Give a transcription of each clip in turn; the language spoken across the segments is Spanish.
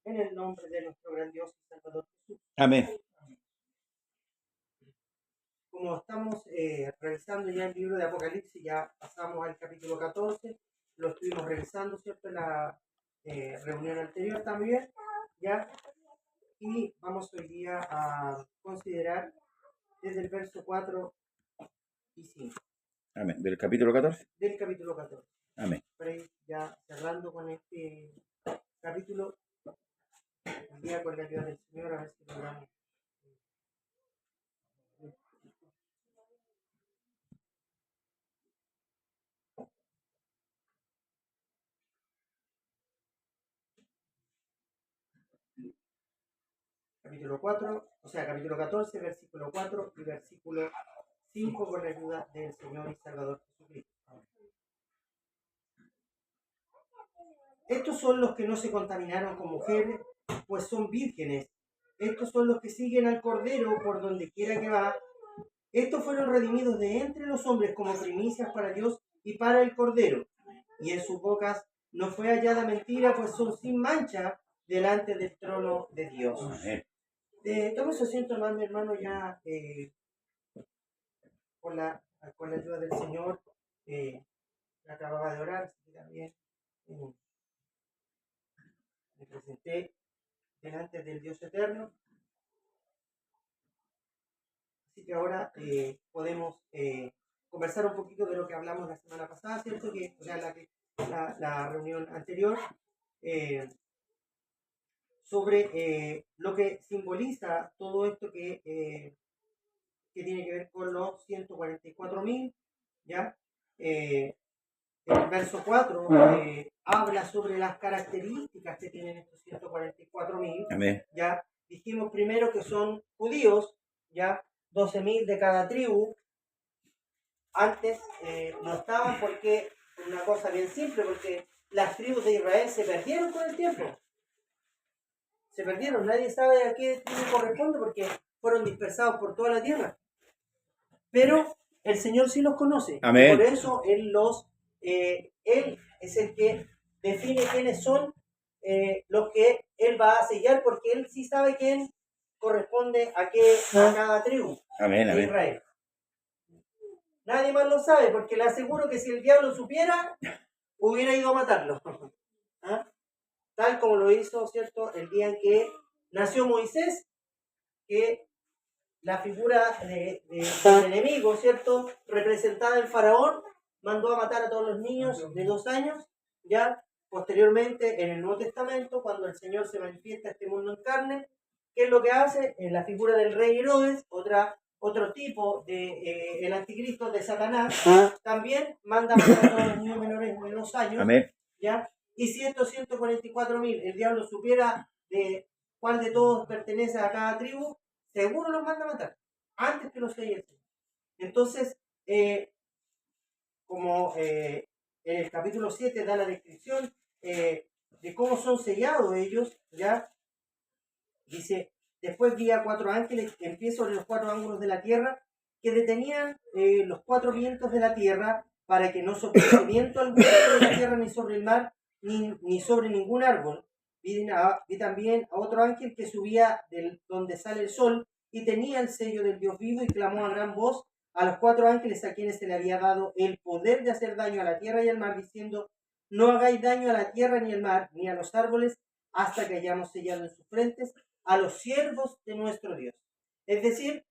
En el nombre de nuestro grandioso Salvador Jesús. Amén. Como estamos revisando ya el libro de Apocalipsis, ya pasamos al capítulo 14, lo estuvimos revisando, ¿cierto? En la reunión anterior también, ¿ya? Y vamos hoy día a considerar desde el verso 4 y 5. Amén. Del capítulo 14. Del capítulo 14. Amén. Para ir ya cerrando con este capítulo, el día con la ayuda del Señor, a ver si logramos. Capítulo 4, o sea, capítulo 14, versículo 4 y versículo 5 con la ayuda del Señor y Salvador Jesucristo. Estos son los que no se contaminaron con mujeres, pues son vírgenes. Estos son los que siguen al Cordero por donde quiera que va. Estos fueron redimidos de entre los hombres como primicias para Dios y para el Cordero. Y en sus bocas no fue hallada mentira, pues son sin mancha delante del trono de Dios. Tome su asiento, hermano, mi hermano, ya con la ayuda del Señor, acababa de orar, así que también me presenté delante del Dios eterno. Así que ahora podemos conversar un poquito de lo que hablamos la semana pasada, ¿cierto? Que, o sea, la reunión anterior, sobre lo que simboliza todo esto que tiene que ver con los 144.000, ¿ya? El verso 4 habla sobre las características que tienen estos 144.000. Amén. Ya dijimos primero que son judíos, ya 12.000 de cada tribu. Antes no estaban porque, una cosa bien simple, porque las tribus de Israel se perdieron con el tiempo. Se perdieron, nadie sabe a qué tribu corresponde porque fueron dispersados por toda la tierra. Pero el Señor sí los conoce. Amén. Por eso Él es el que define quiénes son los que Él va a sellar, porque Él sí sabe quién corresponde a cada tribu de Israel. Nadie más lo sabe, porque le aseguro que si el diablo supiera, hubiera ido a matarlo. ¿Ah? Tal como lo hizo, ¿cierto?, el día en que nació Moisés, que la figura del enemigo, ¿cierto?, representada en Faraón, mandó a matar a todos los niños de 2 años. Ya posteriormente, en el Nuevo Testamento, cuando el Señor se manifiesta a este mundo en carne, ¿qué es lo que hace? En la figura del rey Herodes, otro tipo de el anticristo de Satanás, también manda a matar a todos los niños menores de 2 años. Amén. ¿Ya? Y si estos 144.000, el diablo supiera de cuál de todos pertenece a cada tribu, seguro los manda a matar, antes que los selle el Señor. Entonces, como en el capítulo 7 da la descripción de cómo son sellados ellos, ¿ya? Dice, después vi a 4 ángeles en pie sobre los 4 ángulos de la tierra, que detenían los 4 vientos de la tierra, para que no sopliese viento alguno sobre la tierra, ni sobre el mar, ni sobre ningún árbol. Vi también a otro ángel que subía donde sale el sol, y tenía el sello del Dios vivo, y clamó a gran voz a los 4 ángeles a quienes se le había dado el poder de hacer daño a la tierra y al mar, diciendo, no hagáis daño a la tierra ni al mar, ni a los árboles, hasta que hayamos sellado en sus frentes a los siervos de nuestro Dios. Es decir,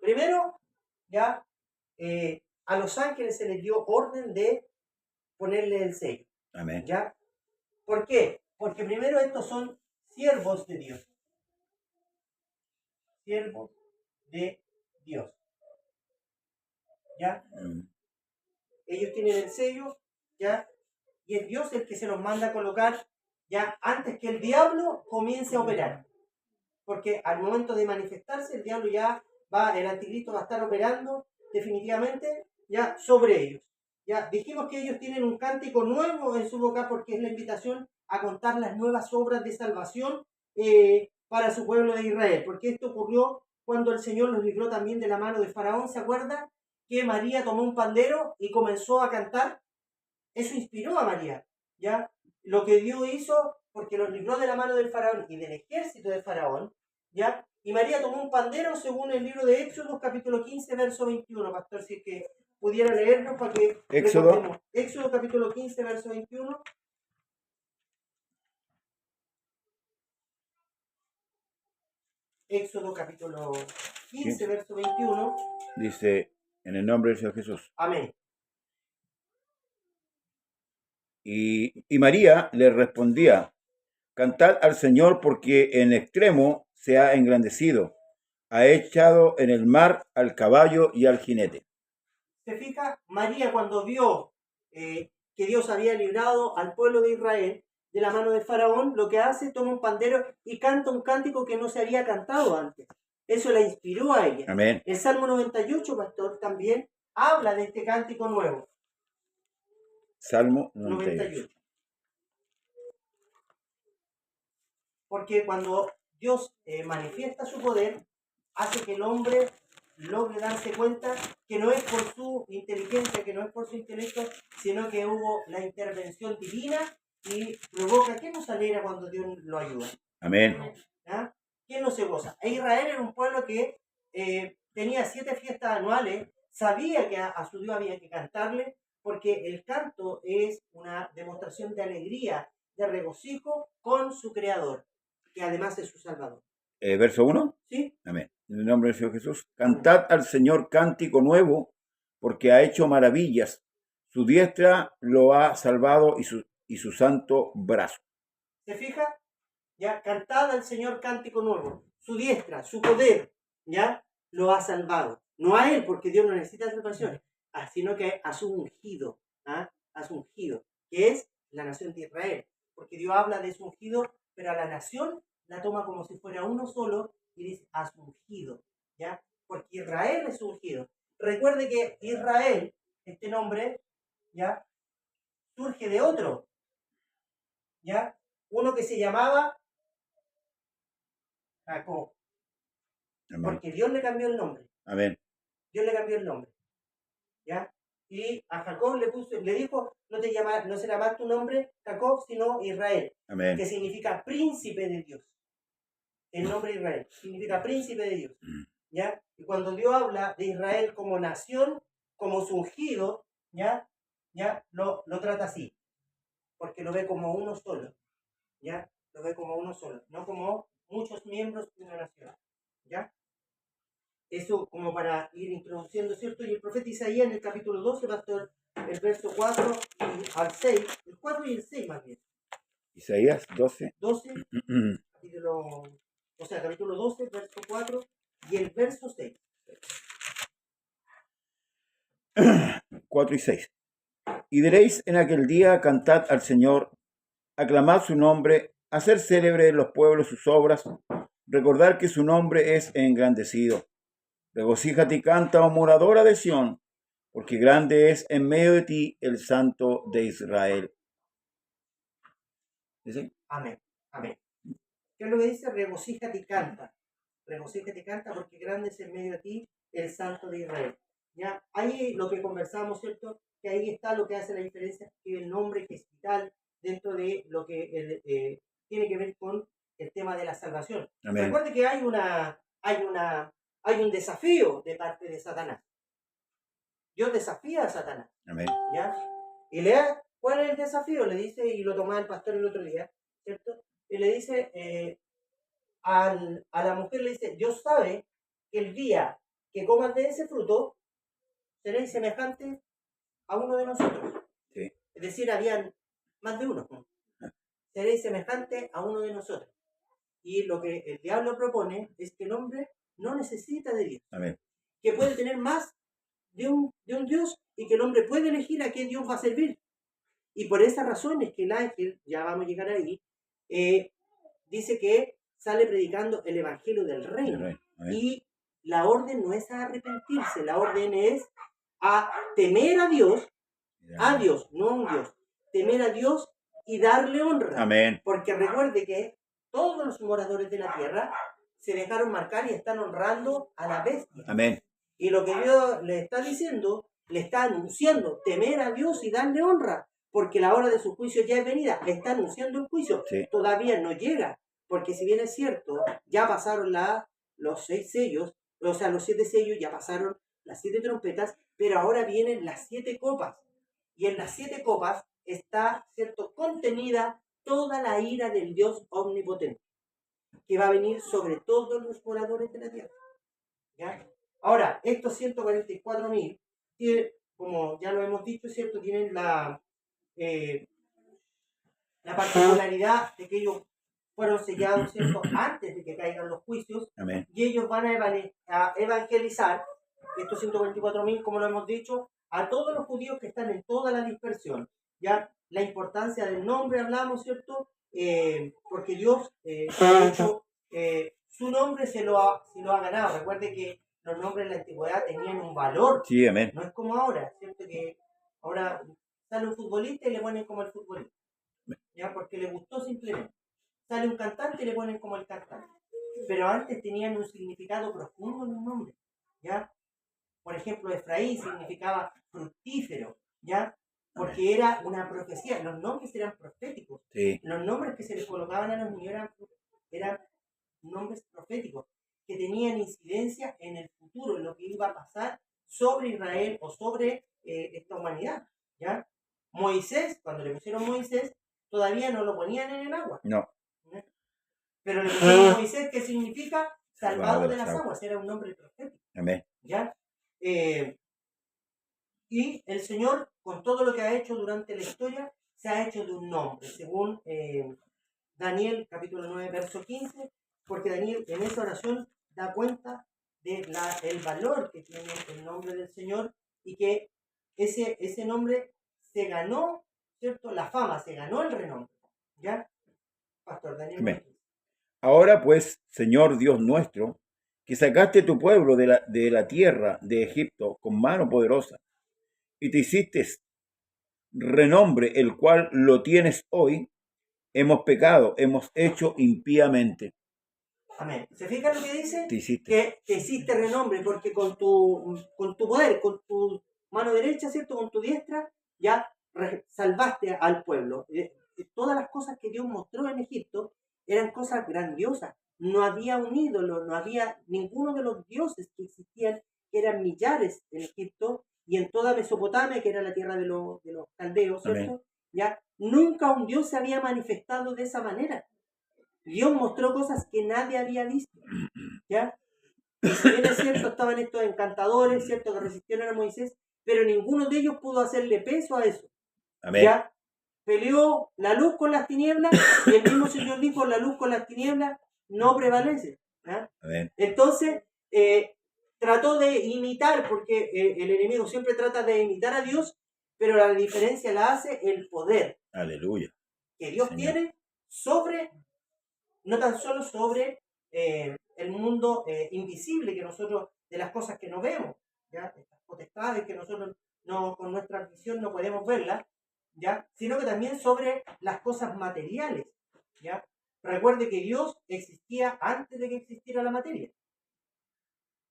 primero, ya a los ángeles se les dio orden de ponerle el sello. Amén. ¿Ya? ¿Por qué? Porque primero estos son siervos de Dios. Siervos de Dios. ¿Ya? Ellos tienen el sello, ¿ya? Y es Dios el que se los manda a colocar ya antes que el diablo comience a operar. Porque al momento de manifestarse, el diablo el anticristo va a estar operando definitivamente ya sobre ellos. Ya dijimos que ellos tienen un cántico nuevo en su boca, porque es la invitación a contar las nuevas obras de salvación para su pueblo de Israel. Porque esto ocurrió cuando el Señor los libró también de la mano de Faraón. ¿Se acuerda que María tomó un pandero y comenzó a cantar? Eso inspiró a María, ¿ya? Lo que Dios hizo porque los libró de la mano del faraón y del ejército de faraón, ¿ya? Y María tomó un pandero según el libro de Éxodo, capítulo 15, verso 21, pastor, si es que pudiera leernos para que Éxodo. recordemos. Éxodo, capítulo 15, verso 21. Éxodo, capítulo 15, verso 21. Dice, en el nombre del Señor Jesús. Amén. Y María le respondía, cantad al Señor porque en extremo se ha engrandecido, ha echado en el mar al caballo y al jinete. ¿Se fija? María cuando vio que Dios había librado al pueblo de Israel de la mano del faraón, lo que hace, toma un pandero y canta un cántico que no se había cantado antes. Eso la inspiró a ella. Amén. El Salmo 98, pastor, también habla de este cántico nuevo. Salmo 98. Porque cuando Dios manifiesta su poder, hace que el hombre logre darse cuenta que no es por su inteligencia, que no es por su intelecto, sino que hubo la intervención divina y provoca. ¿Quién nos alegra cuando Dios lo ayuda? Amén. ¿Ah? ¿Quién no se goza? E Israel era un pueblo que tenía 7 fiestas anuales, sabía que a su Dios había que cantarle, porque el canto es una demostración de alegría, de regocijo con su Creador, que además es su Salvador. Verso 1. ¿Sí? Amén. En el nombre del Señor Jesús. Cantad al Señor cántico nuevo, porque ha hecho maravillas. Su diestra lo ha salvado y su santo brazo. ¿Se fija? Ya, cantad al Señor cántico nuevo. Su diestra, su poder, ya, lo ha salvado. No a él, porque Dios no necesita salvación, sino que a su ungido, a su ungido, que es la nación de Israel. Porque Dios habla de su ungido, pero a la nación la toma como si fuera uno solo y dice a su ungido, ¿ya? Porque Israel es su ungido. Recuerde que Israel, este nombre, ¿ya? Surge de otro, ¿ya? Uno que se llamaba Jacob. Amén. Porque Dios le cambió el nombre. Amén. Dios le cambió el nombre. ¿Ya? Y a Jacob le dijo, no será más tu nombre Jacob, sino Israel. Amén. Que significa príncipe de Dios. El nombre Israel significa príncipe de Dios. ¿Ya? Y cuando Dios habla de Israel como nación, como su ungido, ¿ya? Lo trata así. Porque lo ve como uno solo. ¿Ya? Lo ve como uno solo. No como muchos miembros de una nación. ¿Ya? Eso como para ir introduciendo, ¿cierto? Y el profeta Isaías en el capítulo 12, pastor, el verso 4 y al 6, el 4 y el 6 más bien. Isaías 12. 12, capítulo 12, verso 4 y el verso 6. 4 y 6. Y diréis en aquel día, cantad al Señor, aclamad su nombre, hacer célebre en los pueblos sus obras, recordar que su nombre es engrandecido. Regocíjate y canta, oh moradora de Sión, porque grande es en medio de ti el Santo de Israel. ¿Sí? Amén, amén. ¿Qué es lo que dice? Regocíjate y canta. Regocíjate y canta porque grande es en medio de ti el Santo de Israel. ¿Ya? Ahí lo que conversamos, ¿cierto? Que ahí está lo que hace la diferencia, que el nombre que es vital dentro de lo que tiene que ver con el tema de la salvación. Amén. Recuerde que hay un desafío de parte de Satanás. Dios desafía a Satanás. Amén. ¿Ya? Y lea cuál es el desafío, le dice, y lo tomaba el pastor el otro día, ¿cierto? Y le dice a la mujer, le dice, Dios sabe que el día que coman de ese fruto, seréis semejantes a uno de nosotros. Sí. Es decir, habían más de uno. Seréis semejantes a uno de nosotros. Y lo que el diablo propone es que el hombre no necesita de Dios. Amén. Que puede tener más de un Dios y que el hombre puede elegir a qué Dios va a servir. Y por esa razón es que el ángel, ya vamos a llegar ahí, dice que sale predicando el evangelio del reino. Y la orden no es a arrepentirse, la orden es a temer a Dios, no a un Dios, temer a Dios y darle honra. Amén. Porque recuerde que todos los moradores de la tierra se dejaron marcar y están honrando a la bestia. Amén. Y lo que Dios le está diciendo, le está anunciando, temer a Dios y darle honra. porque la hora de su juicio ya es venida. Está anunciando el juicio, Sí. todavía no llega, porque si bien es cierto, ya pasaron los 6 sellos, o sea, los 7 sellos, ya pasaron las 7 trompetas, pero ahora vienen las 7 copas. Y en las 7 copas está, ¿cierto?, contenida toda la ira del Dios omnipotente, que va a venir sobre todos los moradores de la tierra. ¿Ya? Ahora, estos 144.000, como ya lo hemos dicho, ¿cierto?, tienen la particularidad de que ellos fueron sellados, ¿cierto?, antes de que caigan los juicios. Amén. Y ellos van a evangelizar, estos 144.000, como lo hemos dicho, a todos los judíos que están en toda la dispersión. Ya la importancia del nombre hablamos, ¿cierto? Porque Dios, de hecho, su nombre se lo ha ganado. Recuerde que los nombres en la antigüedad tenían un valor. Sí, amén. No es como ahora, ¿cierto? Que ahora sale un futbolista y le ponen como el futbolista, ¿ya? Porque le gustó simplemente. Sale un cantante y le ponen como el cantante. Pero antes tenían un significado profundo en los nombres, ¿ya? Por ejemplo, Efraín significaba fructífero, ¿ya? Porque era una profecía. Los nombres eran proféticos. Sí. Los nombres que se les colocaban a los niños eran nombres proféticos que tenían incidencia en el futuro, en lo que iba a pasar sobre Israel o sobre esta humanidad, ¿ya? Moisés, cuando le pusieron Moisés, todavía no lo ponían en el agua. No. ¿Eh? Pero le pusieron Moisés, que significa salvado de las aguas, era un nombre profético. Amén. ¿Ya? Y el Señor, con todo lo que ha hecho durante la historia, se ha hecho de un nombre, según Daniel capítulo 9, verso 15, porque Daniel en esa oración da cuenta del valor que tiene el nombre del Señor y que ese nombre se ganó, ¿cierto? La fama, se ganó el renombre. ¿Ya? Pastor Daniel. Amén. Ahora pues, Señor Dios nuestro, que sacaste tu pueblo de la tierra de Egipto con mano poderosa, y te hiciste renombre, el cual lo tienes hoy, hemos pecado, hemos hecho impíamente. Amén. ¿Se fijan lo que dice? Te hiciste. Que te hiciste renombre, porque con tu poder, con tu mano derecha, ¿cierto? Con tu diestra, ya salvaste al pueblo. Todas las cosas que Dios mostró en Egipto eran cosas grandiosas. No había un ídolo, no había ninguno de los dioses que existían, que eran millares en Egipto y en toda Mesopotamia, que era la tierra de los caldeos, ¿cierto? Amén. Ya nunca un Dios se había manifestado de esa manera. Dios mostró cosas que nadie había visto, ¿ya? Y si bien es cierto, estaban estos encantadores, ¿cierto?, que resistieron a Moisés, pero ninguno de ellos pudo hacerle peso a eso. Amén. ¿Ya? Peleó la luz con las tinieblas y el mismo Señor dijo, la luz con las tinieblas no prevalece. ¿Ya? Amén. Entonces, trató de imitar, porque el enemigo siempre trata de imitar a Dios, pero la diferencia la hace el poder. Aleluya. Que Dios Señor. tiene sobre, no tan solo sobre el mundo invisible que nosotros, de las cosas que no vemos, ¿ya? Estas potestades que nosotros no, con nuestra visión no podemos verlas, ¿ya? Sino que también sobre las cosas materiales, ¿ya? Recuerde que Dios existía antes de que existiera la materia.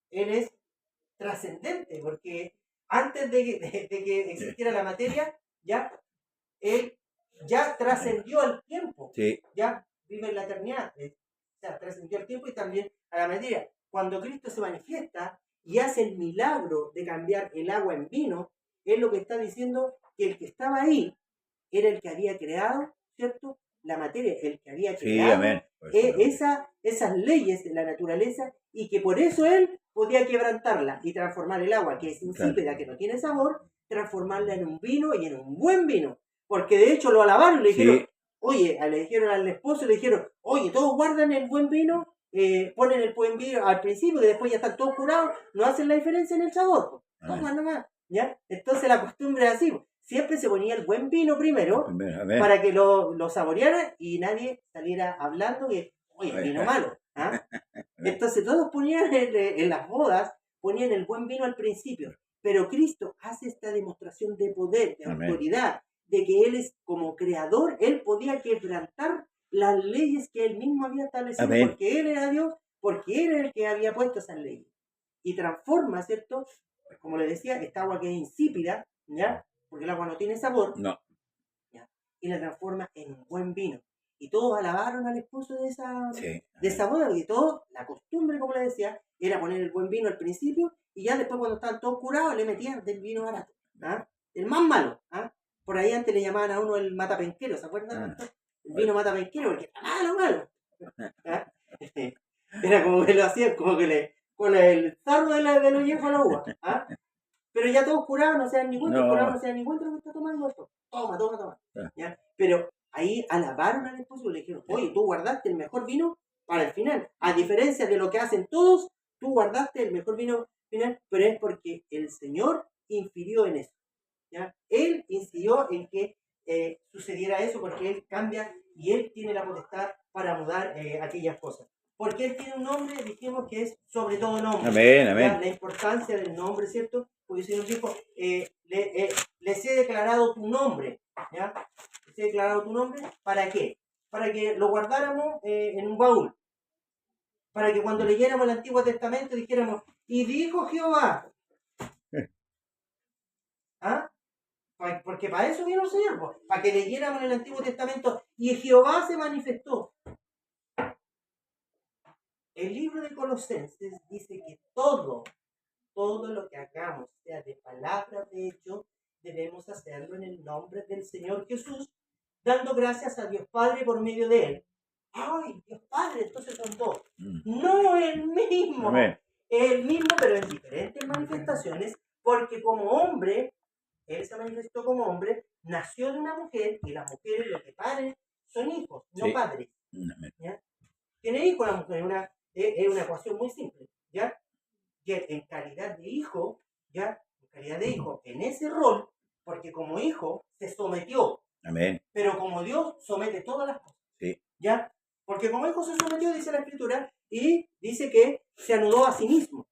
Él es trascendente, porque antes de que existiera la materia, ya Él ya trascendió el tiempo, Sí. ya vive en la eternidad, o sea, trascendió el tiempo y también a la materia. Cuando Cristo se manifiesta y hace el milagro de cambiar el agua en vino, es lo que está diciendo que el que estaba ahí era el que había creado, ¿cierto?, la materia, el que había creado amén. esas leyes de la naturaleza y que por eso él podía quebrantarla y transformar el agua, que es insípida, que no tiene sabor, transformarla en un vino y en un buen vino. Porque de hecho lo alabaron, le dijeron, Sí. oye, le dijeron al esposo, le dijeron, oye, todos guardan el buen vino, ponen el buen vino al principio, que después ya están todos curados, no hacen la diferencia en el sabor. Toman nomás, ¿ya? Entonces la costumbre es así. Siempre se ponía el buen vino primero, Amén. para que lo saboreara y nadie saliera hablando que, oye, vino malo. ¿Ah? Entonces todos ponían en las bodas, ponían el buen vino al principio. Pero Cristo hace esta demostración de poder, de Amén. autoridad, de que Él es como creador, Él podía quebrantar las leyes que Él mismo había establecido, Amén. porque Él era Dios, porque Él era el que había puesto esas leyes. Y transforma, ¿cierto? Pues como le decía, esta agua que es insípida, ¿ya? Porque el agua no tiene sabor. No. y la transforma en un buen vino. Y todos alabaron al esposo de Sí. esa boda, porque todo, la costumbre, como le decía, era poner el buen vino al principio y ya después cuando estaban todos curados le metían del vino barato, ¿ah? El más malo, ¿ah? Por ahí antes le llamaban a uno el matapenquero, ¿se acuerdan? El vino matapenquero, porque era malo, malo. ¿Ah? Era como que lo hacían, como que con el sarro de los viejos a la uva, ¿ah? Pero ya todos curados, no se dan ni cuenta, curados no se dan ni cuenta de lo que está tomando esto. Toma, toma, toma. ¿Ya? Pero ahí alabaron al esposo y le dijeron, oye, tú guardaste el mejor vino para el final. A diferencia de lo que hacen todos, tú guardaste el mejor vino final, pero es porque el Señor infirió en eso. ¿Ya? Él incidió en que sucediera eso porque Él cambia y Él tiene la potestad para mudar aquellas cosas. Porque Él tiene un nombre, dijimos que es sobre todo nombre. Amén, amén. ¿Ya? La importancia del nombre, ¿cierto? Porque el Señor dijo, les he declarado tu nombre. ¿Ya? Les he declarado tu nombre, ¿para qué? Para que lo guardáramos en un baúl. Para que cuando leyéramos el Antiguo Testamento dijéramos, y dijo Jehová. ¿Ah? Porque para eso vino el Señor, para que leyéramos en el Antiguo Testamento, y Jehová se manifestó. El libro de Colosenses dice que todo lo que hagamos, sea de palabra, de hecho, debemos hacerlo en el nombre del Señor Jesús, dando gracias a Dios Padre por medio de Él. ¡Ay, Dios Padre! Entonces son dos. No el mismo. Amén. El mismo, pero en diferentes manifestaciones, porque como hombre, Él se manifestó como hombre, nació de una mujer, y las mujeres lo que paren son hijos, no Sí. padres. Amén. ¿Ya? Tiene hijos la mujer, es una ecuación muy simple, ¿ya? Y en calidad de hijo, ¿ya? En calidad de hijo, en ese rol, porque como hijo se sometió, Amén. pero como Dios somete todas las cosas, Sí. ¿ya? Porque como hijo se sometió, dice la Escritura, y dice que se anudó a sí mismo,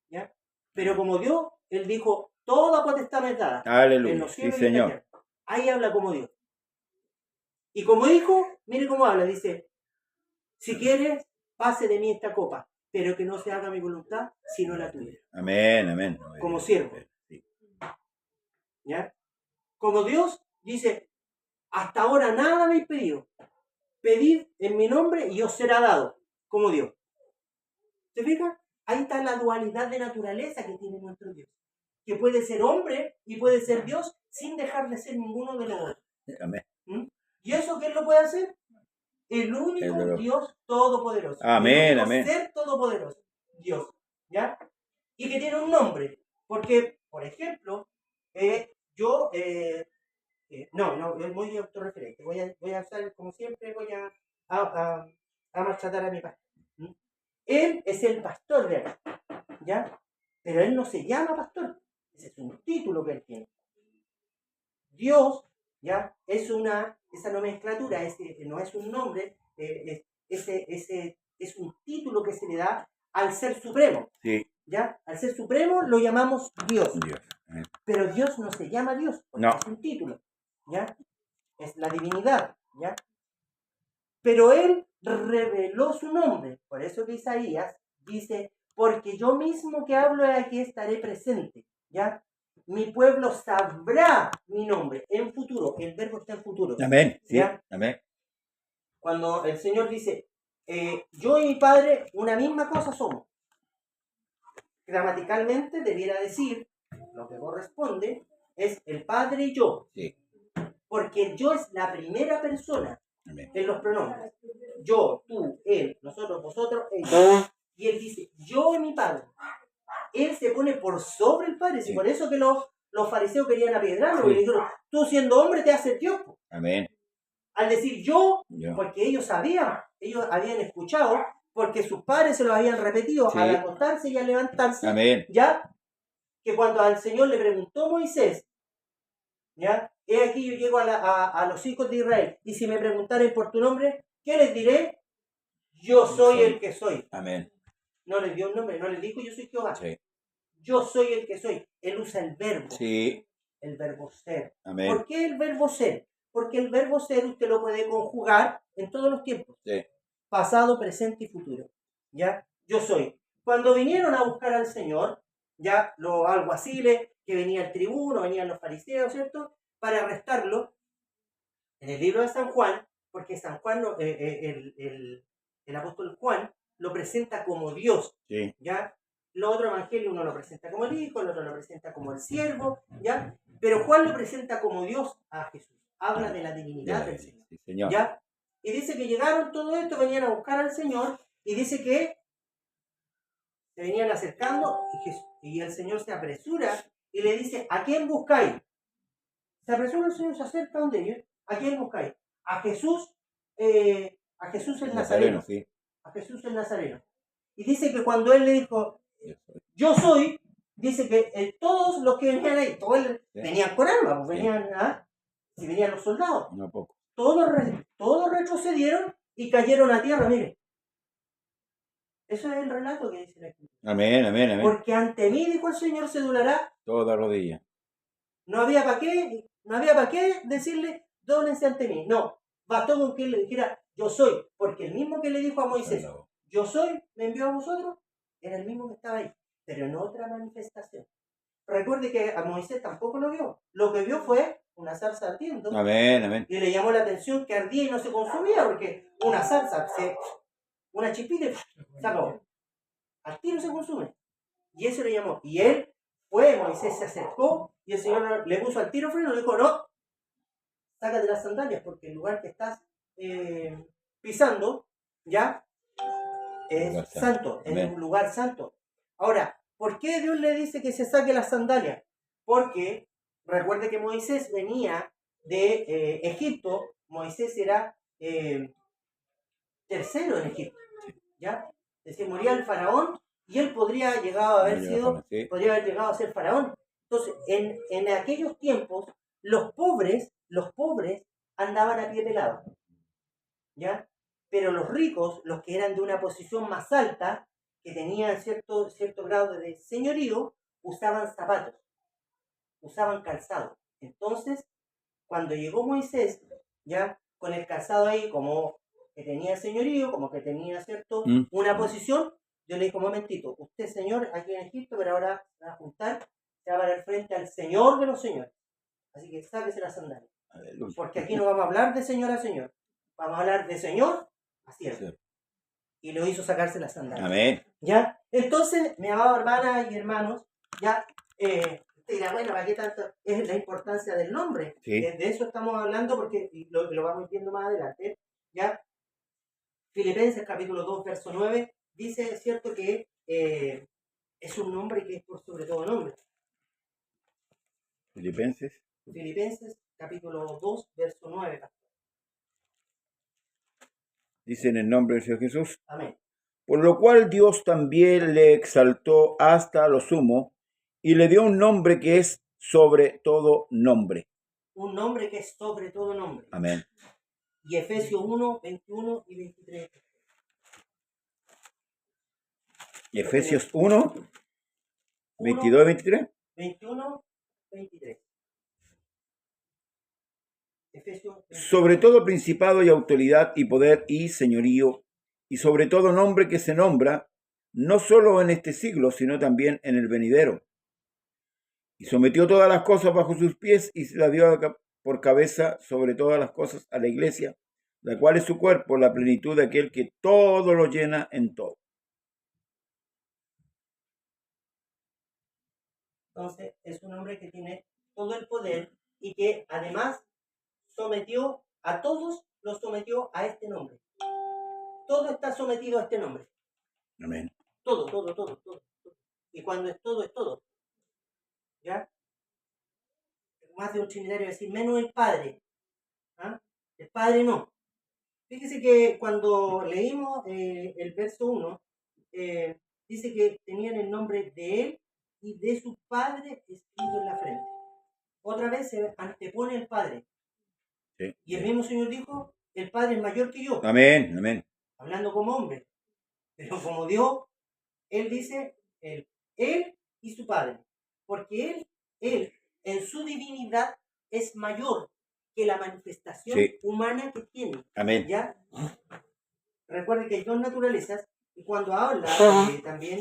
¿ya? Pero como Dios, Él dijo, toda potestad me es dada. Aleluya. En los Sí, cielos y en la Señor. tierra. Ahí habla como Dios. Y como hijo, mire cómo habla, dice, si quieres, pase de mí esta copa, pero que no se haga mi voluntad, sino la tuya. Amén, amén. Como siervo. Sí. ¿Ya? Como Dios dice, hasta ahora nada me habéis pedido. Pedid en mi nombre y os será dado, como Dios. ¿Se fija? Ahí está la dualidad de naturaleza que tiene nuestro Dios. Que puede ser hombre y puede ser Dios sin dejar de ser ninguno de los otros. Amén. ¿Y eso quién lo puede hacer? El único Dios todopoderoso. Amén, el único amén. ser todopoderoso. Dios. ¿Ya? Y que tiene un nombre. Porque, por ejemplo, yo... no, es muy autorreferente. Voy a usar, como siempre, voy a maltratar a mi pastor. Él es el pastor de acá, ¿ya? Pero él no se llama pastor. Ese es un título que él tiene. Dios, ¿ya? Esa nomenclatura, no es un nombre, es un título que se le da al Ser Supremo. Sí. ¿Ya? Al Ser Supremo lo llamamos Dios. Dios. Pero Dios no se llama Dios, porque No. es un título, ¿ya? Es la divinidad, ¿ya? Pero Él reveló su nombre. Por eso que Isaías dice, porque yo mismo que hablo aquí estaré presente, ¿ya? Mi pueblo sabrá mi nombre en futuro. El verbo está en futuro. Amén. Sí. ¿Ya? Amén. Cuando el Señor dice, yo y mi Padre una misma cosa somos. Gramaticalmente debiera decir, lo que corresponde, es el Padre y yo. Sí. Porque el yo es la primera persona. Amén. En los pronombres. Yo, tú, él, nosotros, vosotros, ellos. Y él dice, yo y mi Padre. Él se pone por sobre el Padre. Sí. Y por eso que los fariseos querían apiedrarlo. Sí. Y le dijeron, tú siendo hombre te haces Dios. Amén. Al decir yo, porque ellos habían escuchado, porque sus padres se lo habían repetido sí. al acostarse y al levantarse. Amén. Ya, que cuando al Señor le preguntó Moisés, ya, he aquí yo llego a los hijos de Israel, y si me preguntaren por tu nombre, ¿qué les diré? Yo soy el que soy. Amén. No les dio un nombre, no les dijo yo soy Jehová. Sí. Yo soy el que soy. Él usa el verbo. Sí. El verbo ser. Amén. ¿Por qué el verbo ser? Porque el verbo ser usted lo puede conjugar en todos los tiempos. Sí. Pasado, presente y futuro. ¿Ya? Yo soy. Cuando vinieron a buscar al Señor, ya los alguaciles, que venía el tribuno, venían los fariseos, ¿cierto? Para arrestarlo, En el libro de San Juan, porque San Juan, el apóstol Juan, lo presenta como Dios, Sí. ¿ya? Los otros evangelios uno lo presenta como el Hijo, el otro lo presenta como el Siervo, ¿ya? Pero Juan lo presenta como Dios a Jesús. Habla de la divinidad del Señor, Sí, Señor. ¿ya? Y dice que llegaron todo esto, venían a buscar al Señor, y dice que se venían acercando, y el Señor se apresura y le dice, ¿a quién buscáis? Se apresura el Señor, se acerca donde ellos. ¿A quién buscáis? A Jesús el Nazareno. Sí. A Jesús el Nazareno. Y dice que cuando él le dijo, yo soy, dice que todos los que venían ahí, venían con armas, pues venían, si venían los soldados. No poco. Todos retrocedieron y cayeron a tierra, mire. Eso es el relato que dice la Escritura. Amén, amén, amén. Porque ante mí, dijo el Señor, se doblará. Toda rodilla. No había para qué decirle, dóblense ante mí. No, bastó con que él le dijera, yo soy. Porque el mismo que le dijo a Moisés, yo soy, me envió a vosotros, era el mismo que estaba ahí, pero en otra manifestación. Recuerde que a Moisés tampoco lo vio. Lo que vio fue una zarza ardiendo. Amén, amén. Y le llamó la atención que ardía y no se consumía, porque una zarza, una chispita, se acabó. Al tiro se consume. Y eso le llamó. Y él fue, Moisés se acercó y el Señor le puso al tiro freno y le dijo, no, sácate las sandalias porque el lugar que estás pisando ya es santo, es un lugar santo. Ahora, ¿por qué Dios le dice que se saque las sandalias? Porque recuerde que Moisés venía de Egipto, Moisés era tercero en Egipto, ¿ya? Es decir, moría el faraón y él podría haber llegado a ser faraón. Entonces, en aquellos tiempos, los pobres andaban a pie pelado, ¿ya? Pero los ricos, los que eran de una posición más alta, que tenían cierto grado de señorío, usaban zapatos, usaban calzado. Entonces, cuando llegó Moisés, ya con el calzado ahí, como que tenía señorío, como que tenía una posición, yo le dije, un momentito, usted señor aquí en Egipto, pero ahora se va a juntar, se va a parar frente al Señor de los señores. Así que sáquese las sandalias. Porque aquí no vamos a hablar de señor a señor, vamos a hablar de señor a siervo. Y lo hizo sacarse las sandalias. Amén. ¿Ya? Entonces, mi amado hermanas y hermanos, ya, usted dirá, bueno, ¿para qué tanto? Es la importancia del nombre. Sí. De eso estamos hablando porque lo vamos viendo más adelante. ¿Ya? Filipenses capítulo 2, verso 9, dice, es cierto, que es un nombre que es por sobre todo nombre. Filipenses capítulo 2, verso 9. Dice en el nombre del Señor Jesús. Amén. Por lo cual Dios también le exaltó hasta lo sumo y le dio un nombre que es sobre todo nombre. Un nombre que es sobre todo nombre. Amén. Y Efesios 1, 21 y 23. Y Efesios 1, 22 y 23. 21, 23. Efesios 21. Sobre todo principado y autoridad y poder y señorío, y sobre todo nombre que se nombra, no solo en este siglo, sino también en el venidero. Y sometió todas las cosas bajo sus pies y se la dio por cabeza sobre todas las cosas a la iglesia, la cual es su cuerpo, la plenitud de aquel que todo lo llena en todo. Entonces, es un hombre que tiene todo el poder y que además sometió a todos, los sometió a este nombre. Todo está sometido a este nombre. Amén. Todo. Y cuando es todo. ¿Ya? Más de un trinitario decir, menos el Padre. ¿Ah? El Padre no. Fíjese que cuando leímos el verso 1, dice que tenían el nombre de él y de su Padre escrito en la frente. Otra vez se antepone el Padre. Sí. Y el mismo Señor dijo, el Padre es mayor que yo. Amén, amén. Hablando como hombre. Pero como Dios, Él dice, él y su Padre. Porque Él en su divinidad es mayor que la manifestación humana que tiene. Amén. ¿Ya? Recuerden que hay dos naturalezas y cuando habla también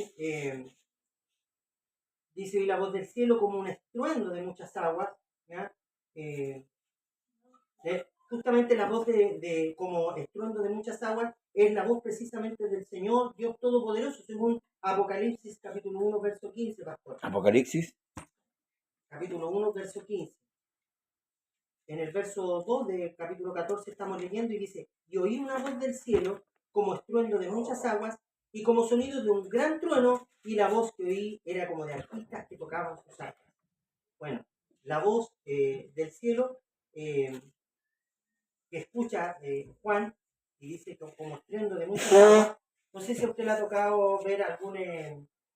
dice, y la voz del cielo como un estruendo de muchas aguas, ¿ya? justamente la voz como estruendo de muchas aguas, es la voz precisamente del Señor, Dios Todopoderoso, según Apocalipsis capítulo 1, verso 15, pastor. Apocalipsis. Capítulo 1, verso 15. En el verso 2 del capítulo 14 estamos leyendo y dice, y oí una voz del cielo como estruendo de muchas aguas y como sonido de un gran trueno, y la voz que oí era como de artistas que tocaban sus arpas. Bueno, la voz del cielo que escucha Juan y dice que como estruendo de muchas aguas. No sé si a usted le ha tocado ver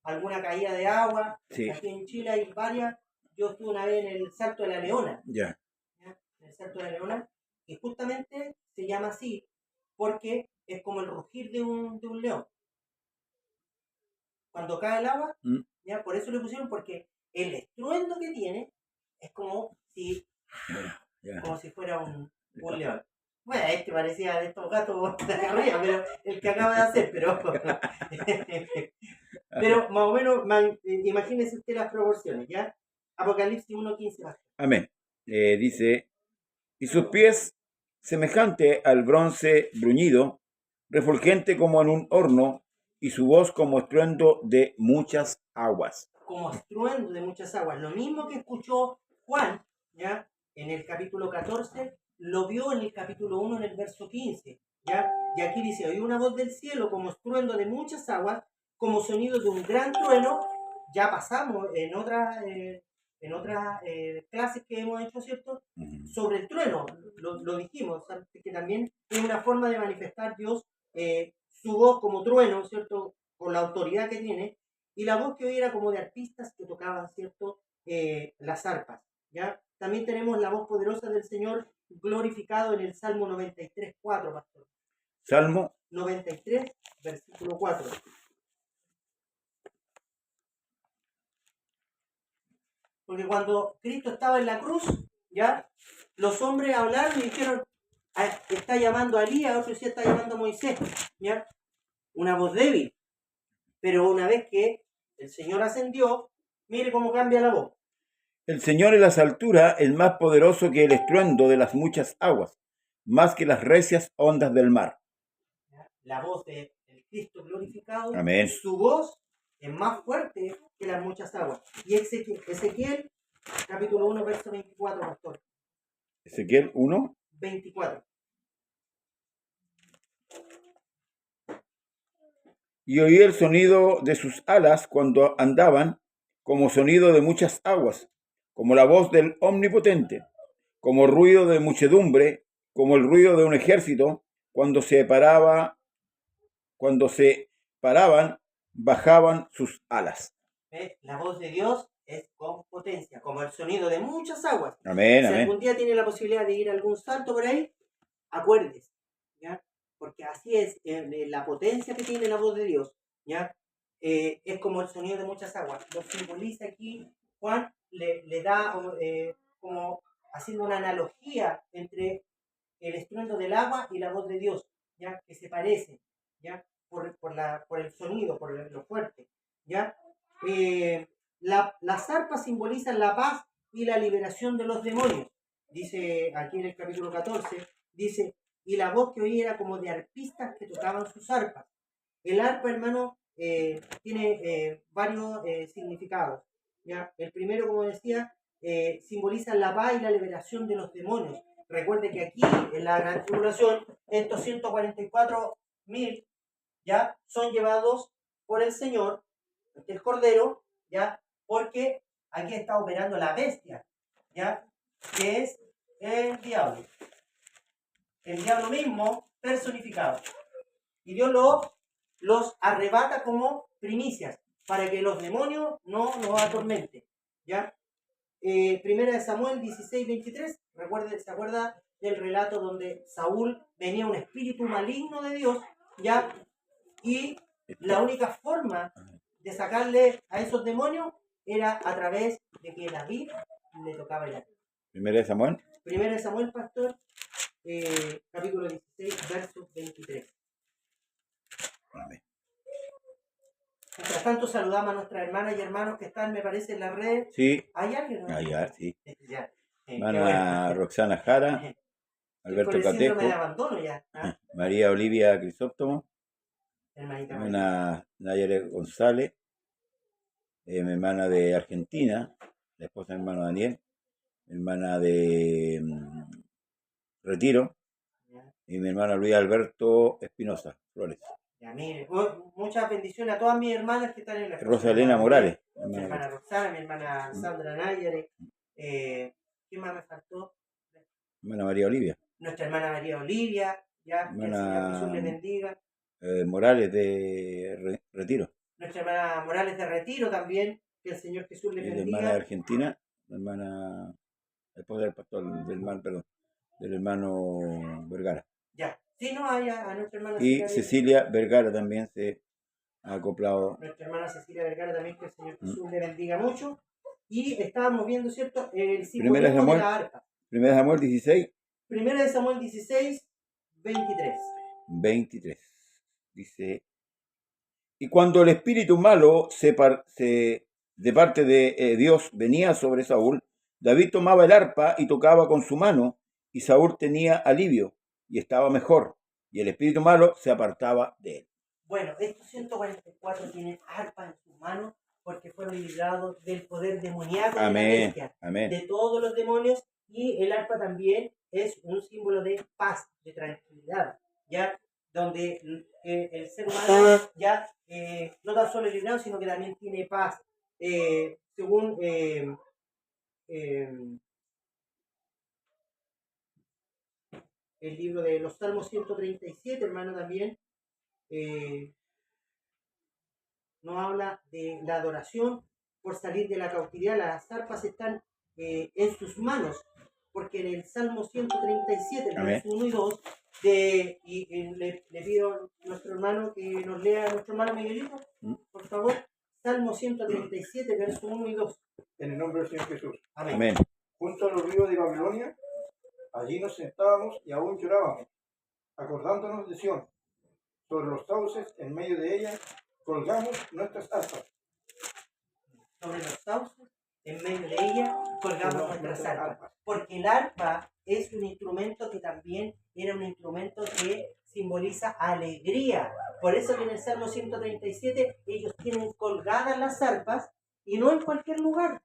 alguna caída de agua. Sí. Aquí en Chile hay varias. Yo estuve una vez en el Salto de la Leona. Ya. En el Salto de la Leona, y justamente se llama así porque es como el rugir de un león. Cuando cae el agua, ¿ya? Por eso le pusieron, porque el estruendo que tiene es como si fuera un león. Bueno, este parecía de estos gatos de acá arriba, pero el que acaba de hacer, pero más o menos, imagínese usted las proporciones, ¿ya? Apocalipsis 1:15. Amén. Dice, y sus pies semejante al bronce bruñido, refulgente como en un horno, y su voz como estruendo de muchas aguas. Como estruendo de muchas aguas. Lo mismo que escuchó Juan, ¿ya? En el capítulo 14, lo vio en el capítulo 1, en el verso 15, ¿ya? Y aquí dice, oí una voz del cielo como estruendo de muchas aguas, como sonido de un gran trueno. Ya pasamos en otras clases que hemos hecho, ¿cierto? Sobre el trueno, lo dijimos, ¿sabes? Que también es una forma de manifestar Dios su voz como trueno, ¿cierto? Con la autoridad que tiene, y la voz que hoy era como de artistas que tocaban, ¿cierto? Las arpas, ¿ya? También tenemos la voz poderosa del Señor glorificado en el Salmo 93:4, pastor. Salmo 93, versículo 4. Porque cuando Cristo estaba en la cruz, ¿ya? Los hombres hablaron y dijeron, está llamando a Elías, otro decía, está llamando a Moisés, ¿ya? Una voz débil. Pero una vez que el Señor ascendió, mire cómo cambia la voz. El Señor en las alturas es más poderoso que el estruendo de las muchas aguas, más que las recias ondas del mar. La voz del Cristo glorificado, Amén. Su voz es más fuerte que las muchas aguas. Y Ezequiel, capítulo 1, verso 24, pastor. Ezequiel 1. 24. Y oí el sonido de sus alas cuando andaban, como sonido de muchas aguas, como la voz del Omnipotente, como ruido de muchedumbre, como el ruido de un ejército, cuando se paraban, bajaban sus alas. La voz de Dios es con potencia, como el sonido de muchas aguas. Amén, si amén. algún día tiene la posibilidad de ir a algún salto por ahí, acuérdese, ¿ya? Porque así es, la potencia que tiene la voz de Dios, ¿ya? Es como el sonido de muchas aguas. Lo simboliza aquí Juan, le da como haciendo una analogía entre el estruendo del agua y la voz de Dios, ¿ya? Que se parecen, ¿ya? Por el sonido, por lo fuerte, ¿ya? Las arpas simbolizan la paz y la liberación de los demonios. Dice aquí en el capítulo 14, dice, y la voz que oí era como de arpistas que tocaban sus arpas. El arpa, hermano, tiene varios significados, ¿ya? El primero, como decía, simboliza la paz y la liberación de los demonios. Recuerde que aquí, en la gran tribulación, estos 144.000 ya son llevados por el Señor, el Cordero, ya, porque aquí está operando la bestia, ya, que es el diablo mismo personificado, y Dios los arrebata como primicias para que los demonios no nos atormenten, ya. Primera de Samuel 16:23, ¿se acuerda del relato donde Saúl venía un espíritu maligno de Dios, ya? Y la única forma de sacarle a esos demonios era a través de que David le tocaba el arpa. Primera de Samuel, pastor, capítulo 16, verso 23. Amén. Mientras tanto, saludamos a nuestras hermanas y hermanos que están, me parece, en la red. Sí. ¿Hay alguien? ¿No? Allá, sí. Ya. Hermana Roxana Jara. Alberto Con el síndrome de Catejo, abandono ya. ¿Ah? María Olivia Crisóstomo, Hermanita mi María. hermana Nayare González, mi hermana de Argentina, la esposa de mi hermano Daniel, mi hermana de Retiro, Ya, y mi hermano Luis Alberto Espinosa Flores. ya, mire. Muchas bendiciones a todas mis hermanas que están en la esposa de mi Rosalena hermano Morales, Daniel, mi hermana Roxana, mi hermana Sandra Nayare. ¿Quién más me faltó? mi hermana María Olivia, Nuestra hermana María Olivia, ya, que el Señor Jesús le hermana bendiga. Morales de Retiro, Nuestra hermana Morales de Retiro también, que el Señor Jesús le y la hermana de bendiga. Argentina, la hermana, la esposa del pastor, del hermano Vergara. Ya, sí, no, a nuestra hermana Y Cecilia Vergara también se ha acoplado. Nuestra hermana Cecilia Vergara también, que el Señor Jesús le bendiga mucho. Y estábamos viendo, ¿cierto?, el Primera simbolismo de Samuel, la arpa. Primera Samuel 16, Primera de Samuel 16, 23. 23. Dice, y cuando el espíritu malo de parte de Dios venía sobre Saúl, David tomaba el arpa y tocaba con su mano, y Saúl tenía alivio y estaba mejor, y el espíritu malo se apartaba de él. Bueno, estos 144 tienen arpa en sus manos porque fueron librados del poder demoníaco de la Amén, bestia, amén. de todos los demonios, y el arpa también es un símbolo de paz, de tranquilidad, ya donde el ser humano ya no tan solo es librado, sino que también tiene paz. Según el libro de los Salmos 137, hermano, también nos habla de la adoración por salir de la cautividad. Las arpas están en sus manos, porque en el Salmo 137, el Amén. verso 1 y 2, le pido a nuestro hermano que nos lea, a nuestro hermano Miguelito, por favor, Salmo 137, verso 1 y 2. En el nombre del Señor Jesús. Amén. Amén. Junto a los ríos de Babilonia, allí nos sentábamos y aún llorábamos, acordándonos de Sión. Sobre los sauces, en medio de ella, colgamos nuestras arpas. Sobre los sauces, en medio de ella, colgamos nuestras arpas. Porque el arpa es un instrumento que también era un instrumento que simboliza alegría. Por eso que en el Salmo 137 ellos tienen colgadas las arpas y no en cualquier lugar.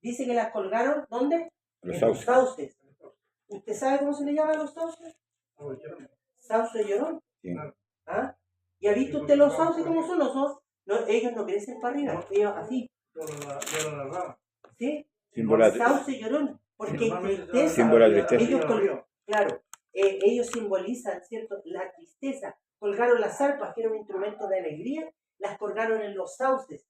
Dice que las colgaron, ¿dónde? Los en los sauces. sauces. ¿Usted sabe cómo se le llama a los sauces? Sauce llorón. Sí. ¿Ah? ¿Y ha visto usted los sauces cómo son? No, ellos no crecen para arriba, ellos así. ¿Sí? Símbolo de Sauce llorón. Porque tristeza. Símbolo de tristeza. Claro, ellos simbolizan, ¿cierto?, la tristeza. Colgaron las arpas, que era un instrumento de alegría, las colgaron en los sauces.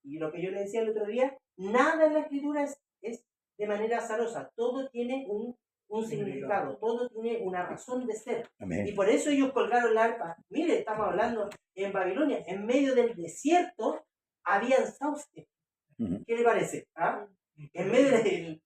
Y lo que yo le decía el otro día, nada en la escritura es de manera azarosa. Todo tiene un significado, todo tiene una razón de ser. Amén. Y por eso ellos colgaron la arpa. Mire, estamos hablando en Babilonia, en medio del desierto, habían sauces. ¿Qué le parece? ¿Ah? En medio del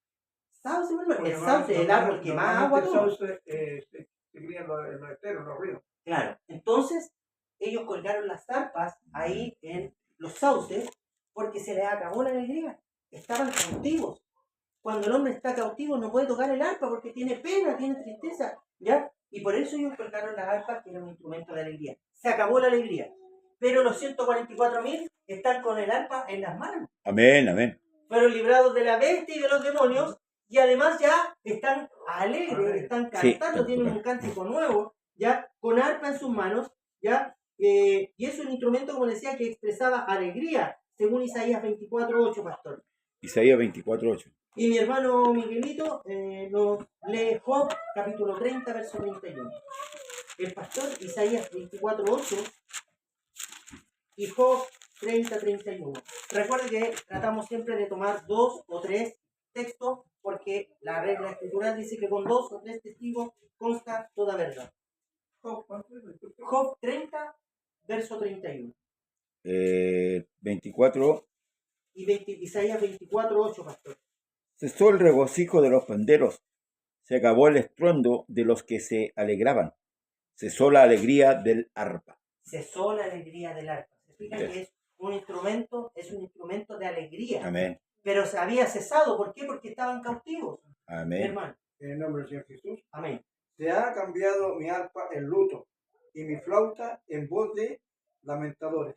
sauce, el sauce, el árbol que más agua toma. El sauce se cría en los esteros, en los ríos. Claro, entonces ellos colgaron las arpas ahí en los sauces porque se les acabó la alegría. Estaban cautivos. Cuando el hombre está cautivo no puede tocar el arpa porque tiene pena, tiene tristeza, ¿ya? Y por eso ellos colgaron las arpas, que era un instrumento de alegría. Se acabó la alegría. Pero los 144.000 están con el arpa en las manos. Amén, amén. Fueron librados de la bestia y de los demonios, y además ya están alegres, están cantando, Sí, tienen un cántico nuevo, ya con arpa en sus manos, ya, y es un instrumento, como decía, que expresaba alegría, según Isaías 24:8, pastor. Isaías 24:8. Y mi hermano Miguelito nos lee Job, capítulo 30, verso 31. El pastor Isaías 24:8 y Job 30:31. Recuerde que tratamos siempre de tomar 2 o 3 textos porque la regla escritural dice que con 2 o 3 testigos consta toda verdad. Job 30, verso 31. 24. Y Isaías 24:8, pastor. Cesó el regocijo de los panderos, se acabó el estruendo de los que se alegraban, cesó la alegría del arpa. Cesó la alegría del arpa. Se fijan que es un instrumento de alegría. Amén. Pero se había cesado, ¿por qué? Porque estaban cautivos. Amén. Hermano. En el nombre del Señor Jesús. Amén. Se ha cambiado mi arpa en luto y mi flauta en voz de lamentadores.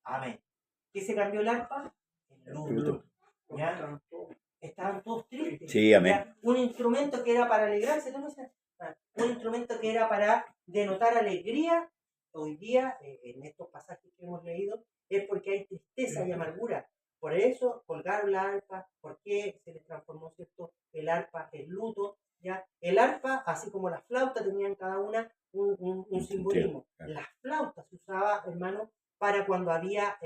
Amén. ¿Qué se cambió el arpa? El luto. ¿Ya? Estaban todos tristes. Sí, amén. ¿Ya? Un instrumento que era para alegrarse, ¿no? Un instrumento que era para denotar alegría. Hoy día, en estos pasajes que hemos leído, es porque hay tristeza y amargura. Por eso colgaron la arpa, porque se les transformó, ¿cierto?, el arpa en luto. ¿Ya? El arpa, así como las flautas, tenían cada una un simbolismo. Las flautas se usaba, hermano, para cuando había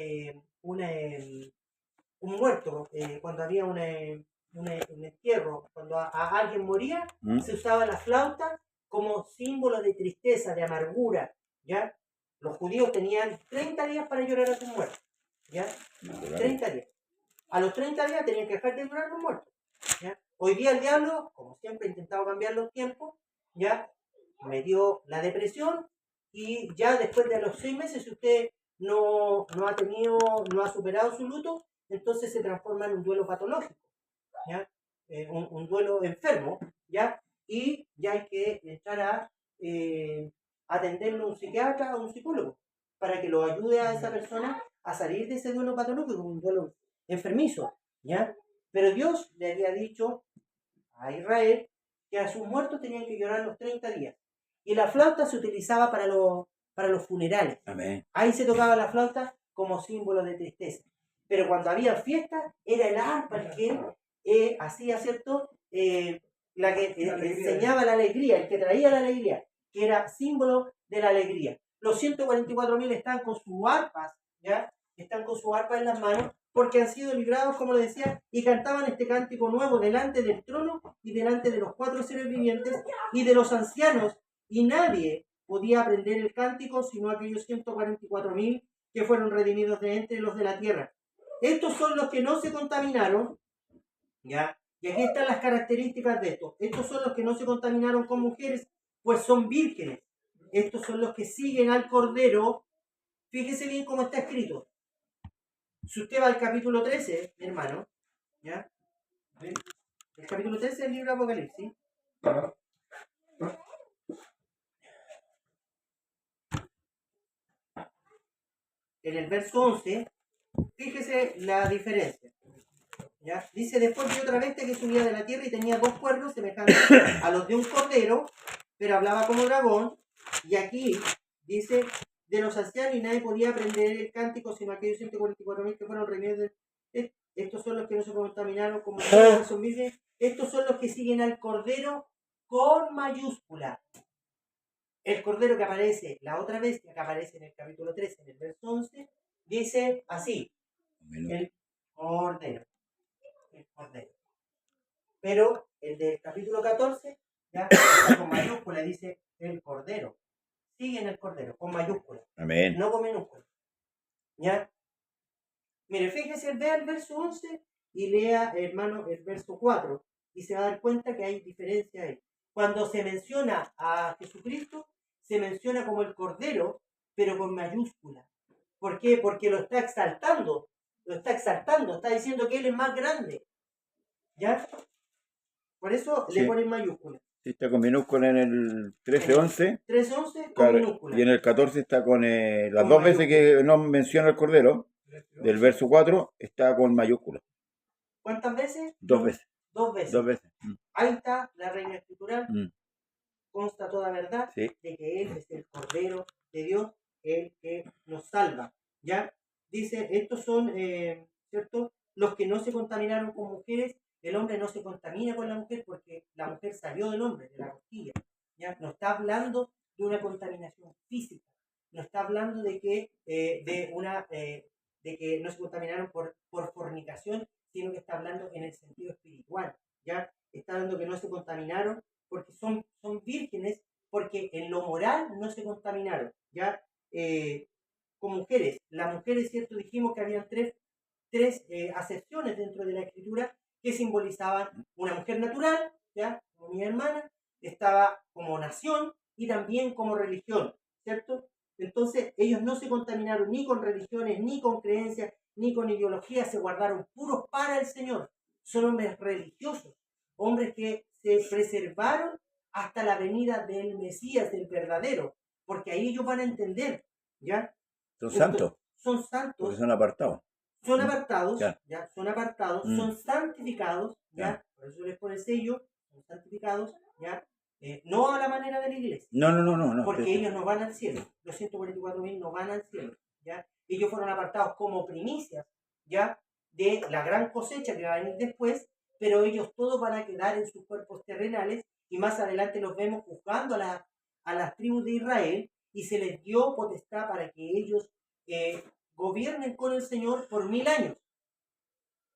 un muerto, cuando había un entierro, cuando a alguien moría, se usaba la flauta como símbolo de tristeza, de amargura. ¿Ya? Los judíos tenían 30 días para llorar a sus muertos. ¿Ya? 30 días. A los 30 días tenían que dejar de llorar los muertos. ¿Ya? Hoy día el diablo, como siempre, ha intentado cambiar los tiempos, ya me dio la depresión y ya después de los 6 meses, si usted no ha superado su luto, entonces se transforma en un duelo patológico, ¿ya? Un duelo enfermo, ¿ya? Y ya hay que entrar a atenderlo a un psiquiatra o un psicólogo para que lo ayude a esa persona a salir de ese duelo patológico, un duelo enfermizo, ¿ya? Pero Dios le había dicho a Israel que a sus muertos tenían que llorar los 30 días. Y la flauta se utilizaba para los funerales. Amén. Ahí se tocaba la flauta como símbolo de tristeza. Pero cuando había fiesta, era el arpa el que hacía, ¿cierto? La que enseñaba la alegría, el que traía la alegría, que era símbolo de la alegría. Los 144.000 están con sus arpas, ¿ya? Están con sus arpas en las manos, porque han sido librados, como le decía, y cantaban este cántico nuevo delante del trono y delante de los 4 seres vivientes y de los ancianos, y nadie podía aprender el cántico sino aquellos 144.000 que fueron redimidos de entre los de la tierra. Estos son los que no se contaminaron, ¿ya? Y aquí están las características de estos. Estos son los que no se contaminaron con mujeres, pues son vírgenes. Estos son los que siguen al Cordero. Fíjese bien cómo está escrito. Si usted va al capítulo 13, mi hermano, ¿ya? El capítulo 13 del libro de Apocalipsis. En el verso 11, fíjese la diferencia. ¿Ya? Dice, después vi otra bestia que subía de la tierra y tenía 2 cuernos semejantes a los de un cordero, pero hablaba como dragón. Y aquí dice, de los ancianos, y nadie podía aprender el cántico sino aquellos 144.000 que fueron reunidos. Estos son los que no se contaminaron como son virgen. Estos son los que siguen al Cordero con mayúscula. El Cordero que aparece, la otra bestia que aparece en el capítulo 13, en el verso 11, dice así, el Cordero. El Cordero. Pero el del capítulo 14, ya está con mayúscula, dice el Cordero. Sigue en el Cordero, con mayúscula. Amén. No con minúscula. ¿Ya? Mire, fíjese, vea el verso 11 y lea, hermano, el verso 4 y se va a dar cuenta que hay diferencia ahí. Cuando se menciona a Jesucristo, se menciona como el Cordero, pero con mayúscula. ¿Por qué? Porque lo está exaltando, está diciendo que Él es más grande. ¿Ya? Por eso Sí. le ponen mayúscula. Sí, está con minúscula en el 13-11. 13-11 con Claro, minúscula. y en el 14 está con las Con 2 veces mayúscula. que no menciona el Cordero. Del verso 4 está con mayúscula. ¿Cuántas veces? 2 veces. 2 veces. 2 veces. Ahí está la Reina Escritural. Consta toda verdad, sí, de que Él es el Cordero de Dios, el que nos salva. ¿Ya? Dice, estos son, ¿cierto? Los que no se contaminaron con mujeres. El hombre no se contamina con la mujer porque la mujer salió del hombre, de la costilla. ¿Ya? No está hablando de una contaminación física. No está hablando de que, de que no se contaminaron por fornicación, sino que está hablando en el sentido espiritual. ¿Ya? Está hablando que no se contaminaron porque son vírgenes, porque en lo moral no se contaminaron. ¿Ya? Con mujeres. Las mujeres, ¿cierto? Dijimos que habían tres acepciones dentro de la Escritura que simbolizaban una mujer natural, ¿ya? Como mi hermana, estaba como nación y también como religión, ¿cierto? Entonces ellos no se contaminaron ni con religiones, ni con creencias, ni con ideologías, se guardaron puros para el Señor. Son hombres religiosos, hombres que se preservaron hasta la venida del Mesías, del verdadero, porque ahí ellos van a entender, ¿ya? Son santos, Son porque santos, son apartados. son apartados, Ya. ¿ya? Son apartados, Mm. son santificados, ¿ya? Ya. Por eso les pone sello, son santificados, ¿ya? No a la manera de la iglesia, No. porque ellos no van al cielo, los 144.000 no van al cielo, ¿ya? Ellos fueron apartados como primicias, ¿ya? De la gran cosecha que va a venir después, pero ellos todos van a quedar en sus cuerpos terrenales y más adelante los vemos juzgando a las tribus de Israel y se les dio potestad para que ellos gobiernen con el Señor por 1000 años,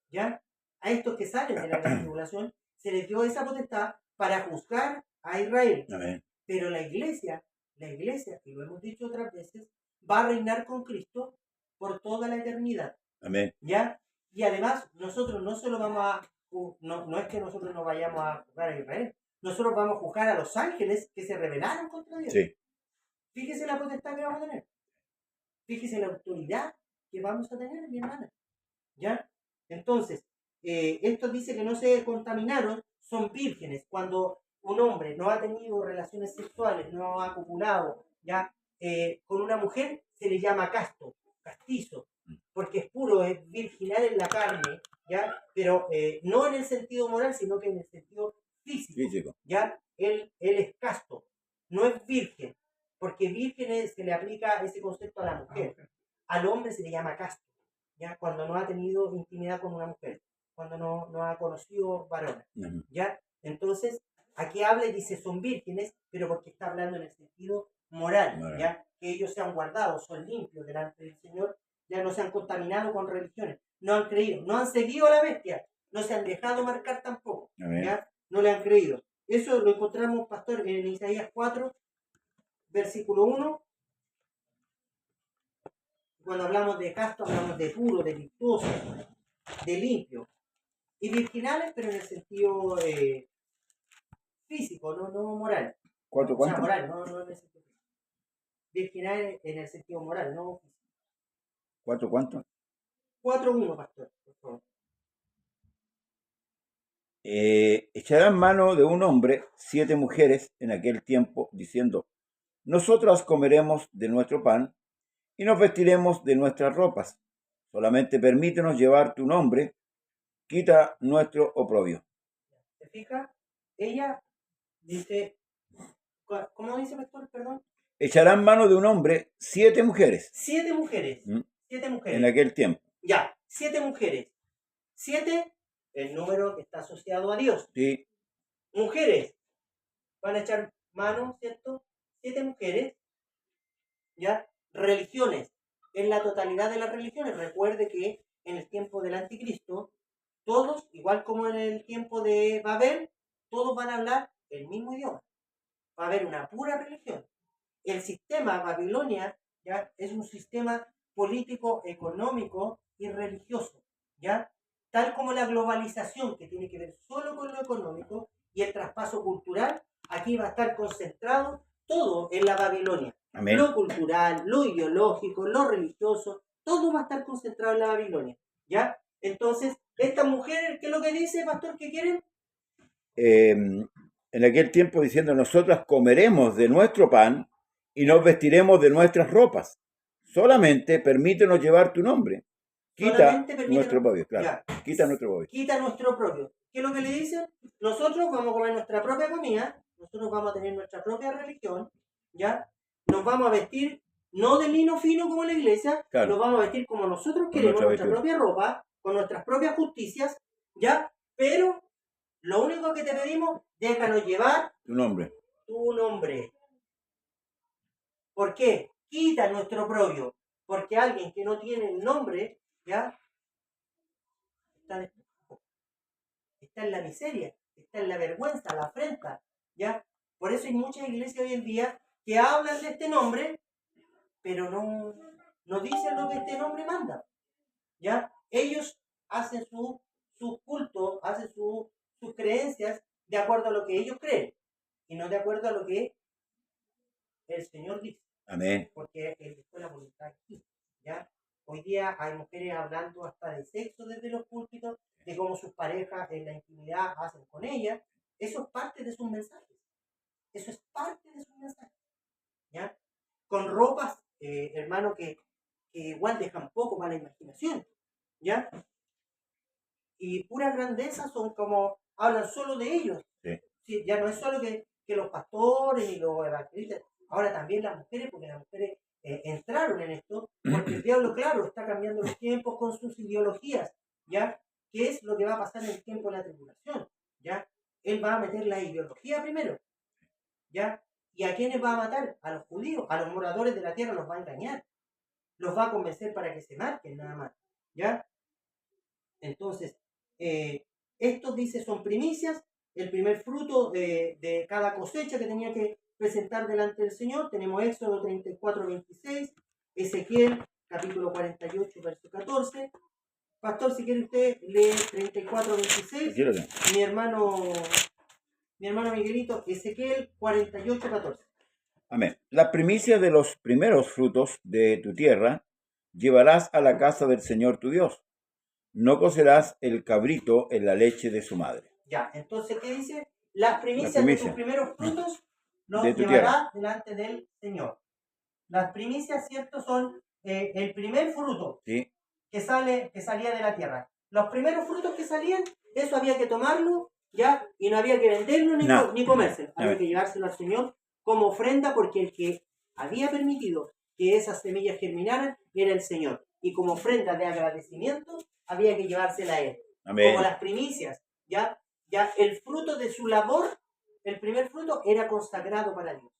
¿ya? A estos que salen de la gran tribulación se les dio esa potestad para juzgar a Israel. Amén. Pero la iglesia, que lo hemos dicho otras veces, va a reinar con Cristo por toda la eternidad, Amén. ¿ya? Y además, nosotros no solo vamos a, no es que nosotros no vayamos a juzgar a Israel, nosotros vamos a juzgar a los ángeles que se rebelaron contra Dios. Sí. Fíjese la potestad que vamos a tener. Fíjese la autoridad que vamos a tener, mi hermana, ¿ya? Entonces, esto dice que no se contaminaron, son vírgenes. Cuando un hombre no ha tenido relaciones sexuales, no ha copulado, ¿ya? Con una mujer, se le llama casto, castizo, porque es puro, es virginal en la carne, ¿ya? Pero no en el sentido moral, sino que en el sentido físico. ¿Ya? Él es casto, no es virgen, porque virgen se le aplica ese concepto a la mujer. Al hombre se le llama casto, ¿ya? Cuando no ha tenido intimidad con una mujer, cuando no ha conocido varones, ¿ya? Entonces, aquí habla y dice son vírgenes, pero porque está hablando en el sentido moral, ¿ya? Que ellos se han guardado, son limpios delante del Señor, ya no se han contaminado con religiones, no han creído, no han seguido a la bestia, no se han dejado marcar tampoco, ¿ya? No le han creído. Eso lo encontramos, pastor, en Isaías 4, versículo 1. Cuando hablamos de casto, hablamos de puro, de virtuoso, de limpio. Y virginales, pero en el sentido físico, no moral. ¿Cuánto? O sea, moral, no en el sentido físico. Virginales en el sentido moral, no físico. ¿Cuánto? 4:1, pastor, por favor. Echarán mano de un hombre 7 mujeres en aquel tiempo, diciendo, nosotras comeremos de nuestro pan y nos vestiremos de nuestras ropas. Solamente permítenos llevar tu nombre, quita nuestro oprobio. ¿Se fija? Ella dice, ¿cómo dice, pastor? Perdón. Echarán mano de un hombre 7 mujeres. 7 mujeres. 7 mujeres. En aquel tiempo. Ya, 7 mujeres. 7, el número que está asociado a Dios. Sí. Mujeres. Van a echar mano, ¿cierto? 7 mujeres. ¿Ya? Religiones. En la totalidad de las religiones. Recuerde que en el tiempo del anticristo, todos, igual como en el tiempo de Babel, todos van a hablar el mismo idioma. Va a haber una pura religión. El sistema Babilonia, ¿ya? Es un sistema político, económico y religioso, ¿ya? Tal como la globalización, que tiene que ver solo con lo económico, y el traspaso cultural, aquí va a estar concentrado todo en la Babilonia. Amén. Lo cultural, lo ideológico, lo religioso, todo va a estar concentrado en la Babilonia, ¿ya? Entonces, esta mujer, ¿qué es lo que dice, pastor, que quieren? En aquel tiempo diciendo, nosotras comeremos de nuestro pan y nos vestiremos de nuestras ropas. Solamente permítenos llevar tu nombre. Quita nuestro oprobio, claro. Ya. Quita nuestro oprobio. Quita nuestro oprobio. ¿Qué es lo que le dicen? Nosotros vamos a comer nuestra propia comida, nosotros vamos a tener nuestra propia religión, ¿ya? Nos vamos a vestir no de lino fino como la iglesia, claro. Nos vamos a vestir como nosotros queremos, nuestra propia ropa, con nuestras propias justicias, ¿ya? Pero lo único que te pedimos, déjanos llevar tu nombre. Tu nombre. ¿Por qué? Quita nuestro oprobio. Porque alguien que no tiene el nombre, ¿ya? Está en la miseria, está en la vergüenza, la afrenta, ¿ya? Por eso hay muchas iglesias hoy en día que hablan de este nombre, pero no dicen lo que este nombre manda, ¿ya? Ellos hacen su culto, hacen sus creencias de acuerdo a lo que ellos creen y no de acuerdo a lo que el Señor dice. Amén. Porque Él dejó la voluntad aquí, ¿ya? Hoy día hay mujeres hablando hasta de sexo desde los púlpitos, de cómo sus parejas en la intimidad hacen con ellas. Eso es parte de sus mensajes, Eso es parte de su mensaje. ¿Ya? Con ropas, hermano, que igual dejan poco para la imaginación. ¿Ya? Y pura grandeza son como, hablan solo de ellos. Sí. Sí, ya no es solo que los pastores y los evangelistas, ahora también las mujeres, porque las mujeres entraron en esto, porque el diablo, claro, está cambiando los tiempos con sus ideologías, ¿ya? ¿Qué es lo que va a pasar en el tiempo de la tribulación? ¿Ya? Él va a meter la ideología primero, ¿ya? ¿Y a quiénes va a matar? A los judíos, a los moradores de la tierra los va a engañar, los va a convencer para que se marquen nada más, ¿ya? Entonces, estos, dice, son primicias, el primer fruto de cada cosecha que tenía que presentar delante del Señor. Tenemos Éxodo 34, 26, Ezequiel capítulo 48, verso 14. Pastor, si quiere usted lee 34, 26. Quiero que- Mi hermano Miguelito, Ezequiel 48, 14. Amén. Las primicias de los primeros frutos de tu tierra llevarás a la casa del Señor tu Dios. No cocerás el cabrito en la leche de su madre. Ya, entonces, ¿qué dice? Las primicias de primicia. tus primeros frutos los De tu llevará delante del Señor. Las primicias, ¿cierto? Son el primer fruto ¿Sí? que salía de la tierra. Los primeros frutos que salían, eso había que tomarlo, ¿ya? Y no había que venderlo No. ni comérselo. Había No. que llevárselo al Señor como ofrenda, porque el que había permitido que esas semillas germinaran era el Señor. Y como ofrenda de agradecimiento, había que llevársela a Él. Amén. Como las primicias, ¿ya? Ya el fruto de su labor, el primer fruto, era consagrado para Dios.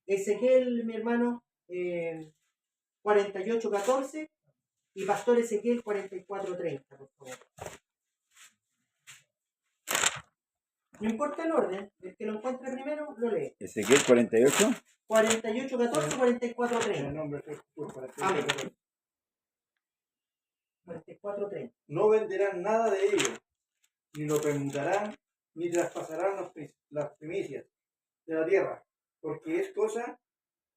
Ezequiel, mi hermano, 48, 14, y Pastor Ezequiel 44, 30, por favor. No importa el orden, el que lo encuentre primero lo lee. Ezequiel 48. 48, 14, 44, En el 30. nombre de Jesús, para que Amén. 44, 30. no venderán nada de ello, ni lo preguntarán, ni traspasarán las primicias de la tierra, porque es cosa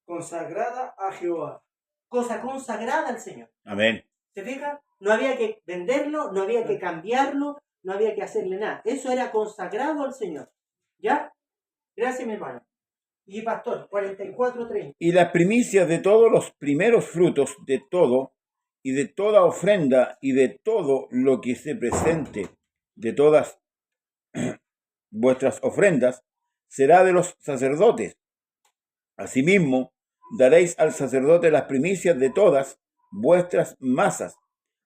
consagrada a Jehová. Cosa consagrada al Señor. Amén. ¿Se fija? No había que venderlo, no había que cambiarlo, no había que hacerle nada. Eso era consagrado al Señor. ¿Ya? Gracias, mi hermano. Y Pastor, 44, 30. Y las primicias de todos los primeros frutos de todo, y de toda ofrenda, y de todo lo que se presente, de todas vuestras ofrendas, será de los sacerdotes. Asimismo, daréis al sacerdote las primicias de todas vuestras masas,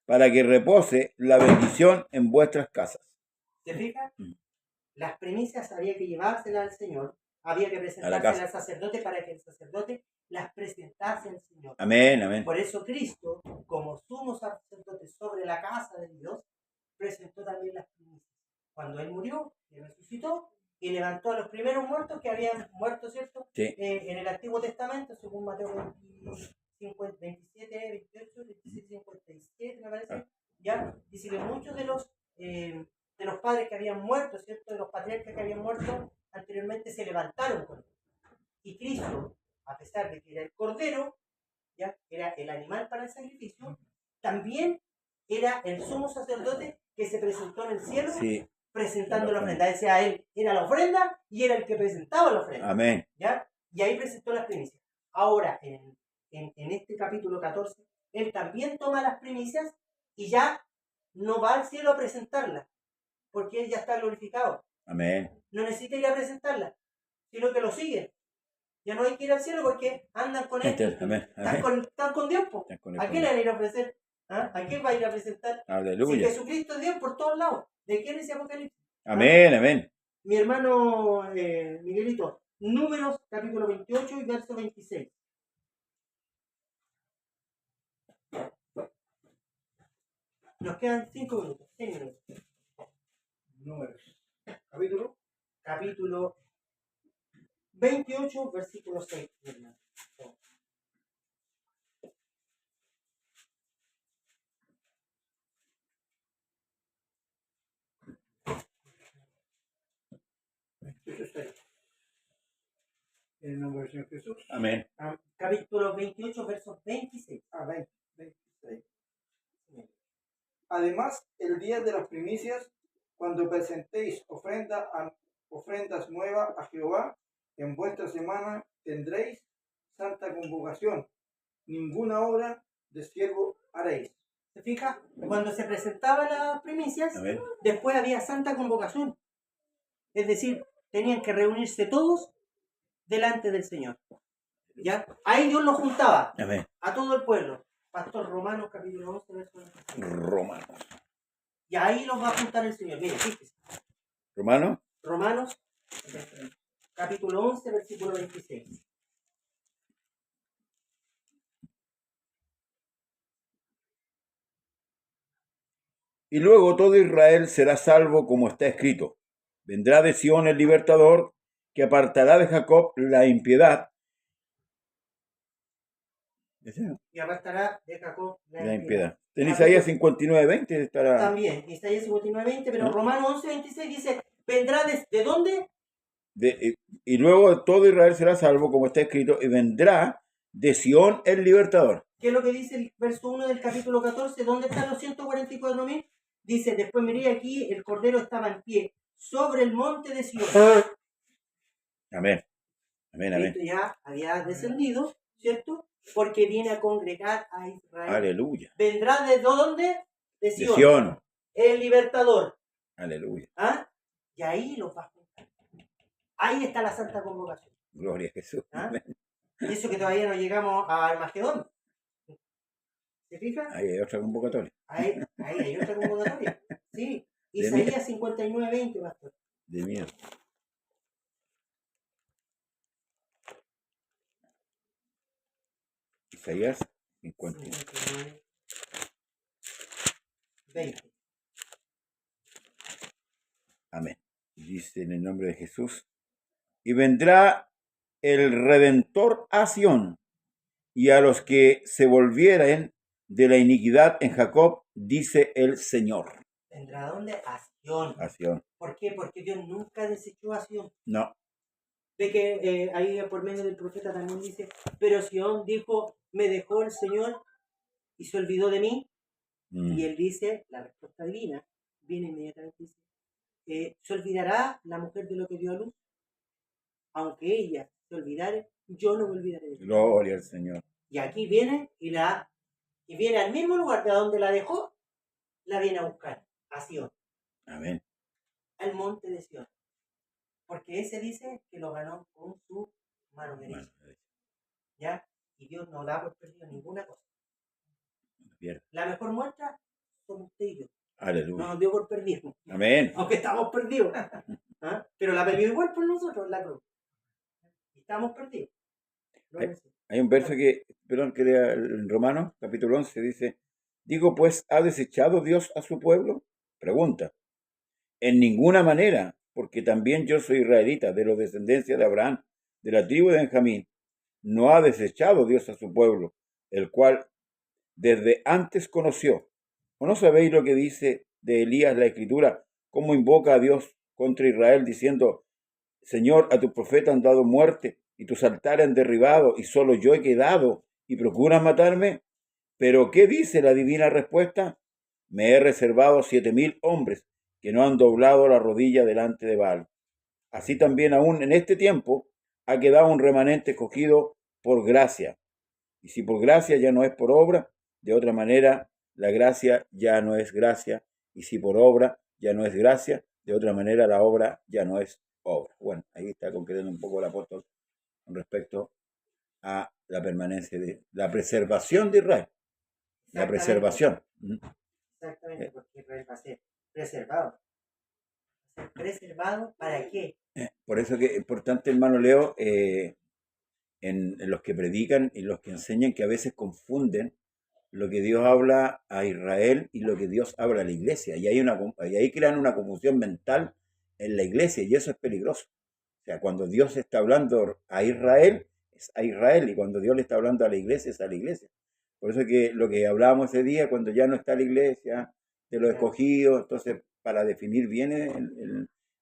para que repose la bendición en vuestras casas. ¿Se fija? Mm. Las primicias había que llevárselas al Señor, había que A la presentárselas casa. al sacerdote para que el sacerdote las presentase al Señor. Amén, amén. Por eso Cristo, como sumo sacerdote sobre la casa de Dios, presentó también las primicias. Cuando Él murió, Él resucitó y levantó a los primeros muertos que habían muerto, ¿cierto? Sí. En el Antiguo Testamento, según Mateo 27, 28, 26, 57, me parece. Ya, dice que muchos de los padres que habían muerto, ¿cierto? De los patriarcas que habían muerto anteriormente se levantaron con él. Y Cristo, a pesar de que era el cordero, ¿ya? Era el animal para el sacrificio, también era el sumo sacerdote que se presentó en el cielo, Sí. presentando la ofrenda. Decía, él era la ofrenda y era el que presentaba la ofrenda. Amén. ¿Ya? Y ahí presentó las primicias. Ahora, en este capítulo 14, él también toma las primicias y ya no va al cielo a presentarlas, porque él ya está glorificado. Amén. No necesita ir a presentarlas, sino que lo siguen. Ya no hay que ir al cielo porque andan con él. Amén. Están con Dios, po. Están con ¿A él. quién le van a ir a ofrecer? ¿Ah? ¿A quién va a ir a presentar? Si Aleluya. Jesucristo es Dios por todos lados. ¿De quién es Apocalipsis? Amén, amén. Mi hermano Miguelito, Números capítulo 28 y verso 26. Nos quedan 5 minutos, 6 minutos. Números. Capítulo. Capítulo 28, versículo 6. mi hermano. Eso está ahí. En el nombre del Señor Jesús. Amén. Capítulo 28, verso 26. 26. Además, el día de las primicias, cuando presentéis ofrendas nuevas a Jehová, En vuestra semana tendréis santa convocación. Ninguna obra de siervo haréis. ¿Se fija? Cuando se presentaban las primicias, A ver. después había santa convocación. Es decir, tenían que reunirse todos delante del Señor. ¿Ya? Ahí Dios los juntaba Amén. a todo el pueblo. Pastor Romanos, capítulo 11, verso 26. Romanos. Y ahí los va a juntar el Señor. Mire, fíjese. ¿Romanos? Romanos, capítulo 11, versículo 26. Y luego todo Israel será salvo como está escrito. Vendrá de Sión el libertador, que apartará de Jacob la impiedad. Y apartará de Jacob La impiedad. En Isaías 59:20 estará. También, Isaías 59:20, pero ¿no? Romanos 11:26 dice, vendrá ¿de dónde? Y luego todo Israel será salvo como está escrito, y vendrá de Sión el libertador. ¿Qué es lo que dice el verso 1 del capítulo 14? ¿Dónde están los 144.000? Dice, después miré aquí, el Cordero estaba en pie sobre el monte de Sion. Amén. Amén, amén. Cristo ya había descendido, ¿cierto? Porque viene a congregar a Israel. Aleluya. ¿Vendrá de dónde? De De Sion. Sión. El libertador. Aleluya. ¿Ah? Y ahí los va a juntar. Ahí está la santa convocación. Gloria a Jesús. ¿Ah? Amén. Y eso que todavía no llegamos a Armagedón. ¿Se fija? Ahí hay otra convocatoria. Ahí hay otra convocatoria. Sí. De Isaías 59:20, pastor. De miedo. Isaías 50. 59:20. Amén. Dice en el nombre de Jesús. Y vendrá el Redentor a Sión, y a los que se volvieren de la iniquidad en Jacob, dice el Señor. ¿Vendrá a dónde? A Sion. A Sión. ¿Por qué? Porque Dios nunca desechó a Sion. No. Ve que ahí por medio del profeta también dice, pero Sion dijo, me dejó el Señor y se olvidó de mí. Y él dice, la respuesta divina, viene inmediatamente, dice, ¿se olvidará la mujer de lo que dio a luz? Aunque ella se olvidare, yo no me olvidaré de ella. Gloria al Señor. Y aquí viene y viene al mismo lugar de donde la dejó, la viene a buscar, a Sion, Amén. al monte de Sion. Porque ese dice que lo ganó con su mano derecha. ¿Ya? Y Dios no da por perdido ninguna cosa. Bien. La mejor muestra somos usted y yo. No Aleluya. nos dio por perdido. Amén. Aunque estamos perdidos. ¿Ah? Pero la perdió igual por nosotros, la cruz. Y estamos perdidos. Hay un verso que, perdón, que lea en Romanos, capítulo 11, dice, digo pues, ¿ha desechado Dios a su pueblo? Pregunta. En ninguna manera, porque también yo soy israelita, de la descendencia de Abraham, de la tribu de Benjamín. No ha desechado Dios a su pueblo, el cual desde antes conoció. ¿O no sabéis lo que dice de Elías la Escritura? Cómo invoca a Dios contra Israel, diciendo, Señor, a tus profetas han dado muerte, y tus altares han derribado, y solo yo he quedado, y procuran matarme. Pero ¿qué dice la divina respuesta? Me he reservado 7,000 hombres que no han doblado la rodilla delante de Baal. Así también aún en este tiempo ha quedado un remanente escogido por gracia. Y si por gracia ya no es por obra, de otra manera la gracia ya no es gracia. Y si por obra ya no es gracia, de otra manera la obra ya no es obra. Bueno, ahí está concretando un poco el apóstol con respecto a la permanencia de la preservación de Israel. La preservación. Exactamente, porque Israel va a ser preservado. ¿Preservado para qué? Por eso que es importante, hermano Leo, en los que predican y los que enseñan, que a veces confunden lo que Dios habla a Israel y lo que Dios habla a la iglesia. Y ahí crean una confusión mental en la iglesia, y eso es peligroso. O sea, cuando Dios está hablando a Israel, es a Israel, y cuando Dios le está hablando a la iglesia, es a la iglesia. Por eso que lo que hablábamos ese día, cuando ya no está la iglesia, de los escogidos, entonces para definir bien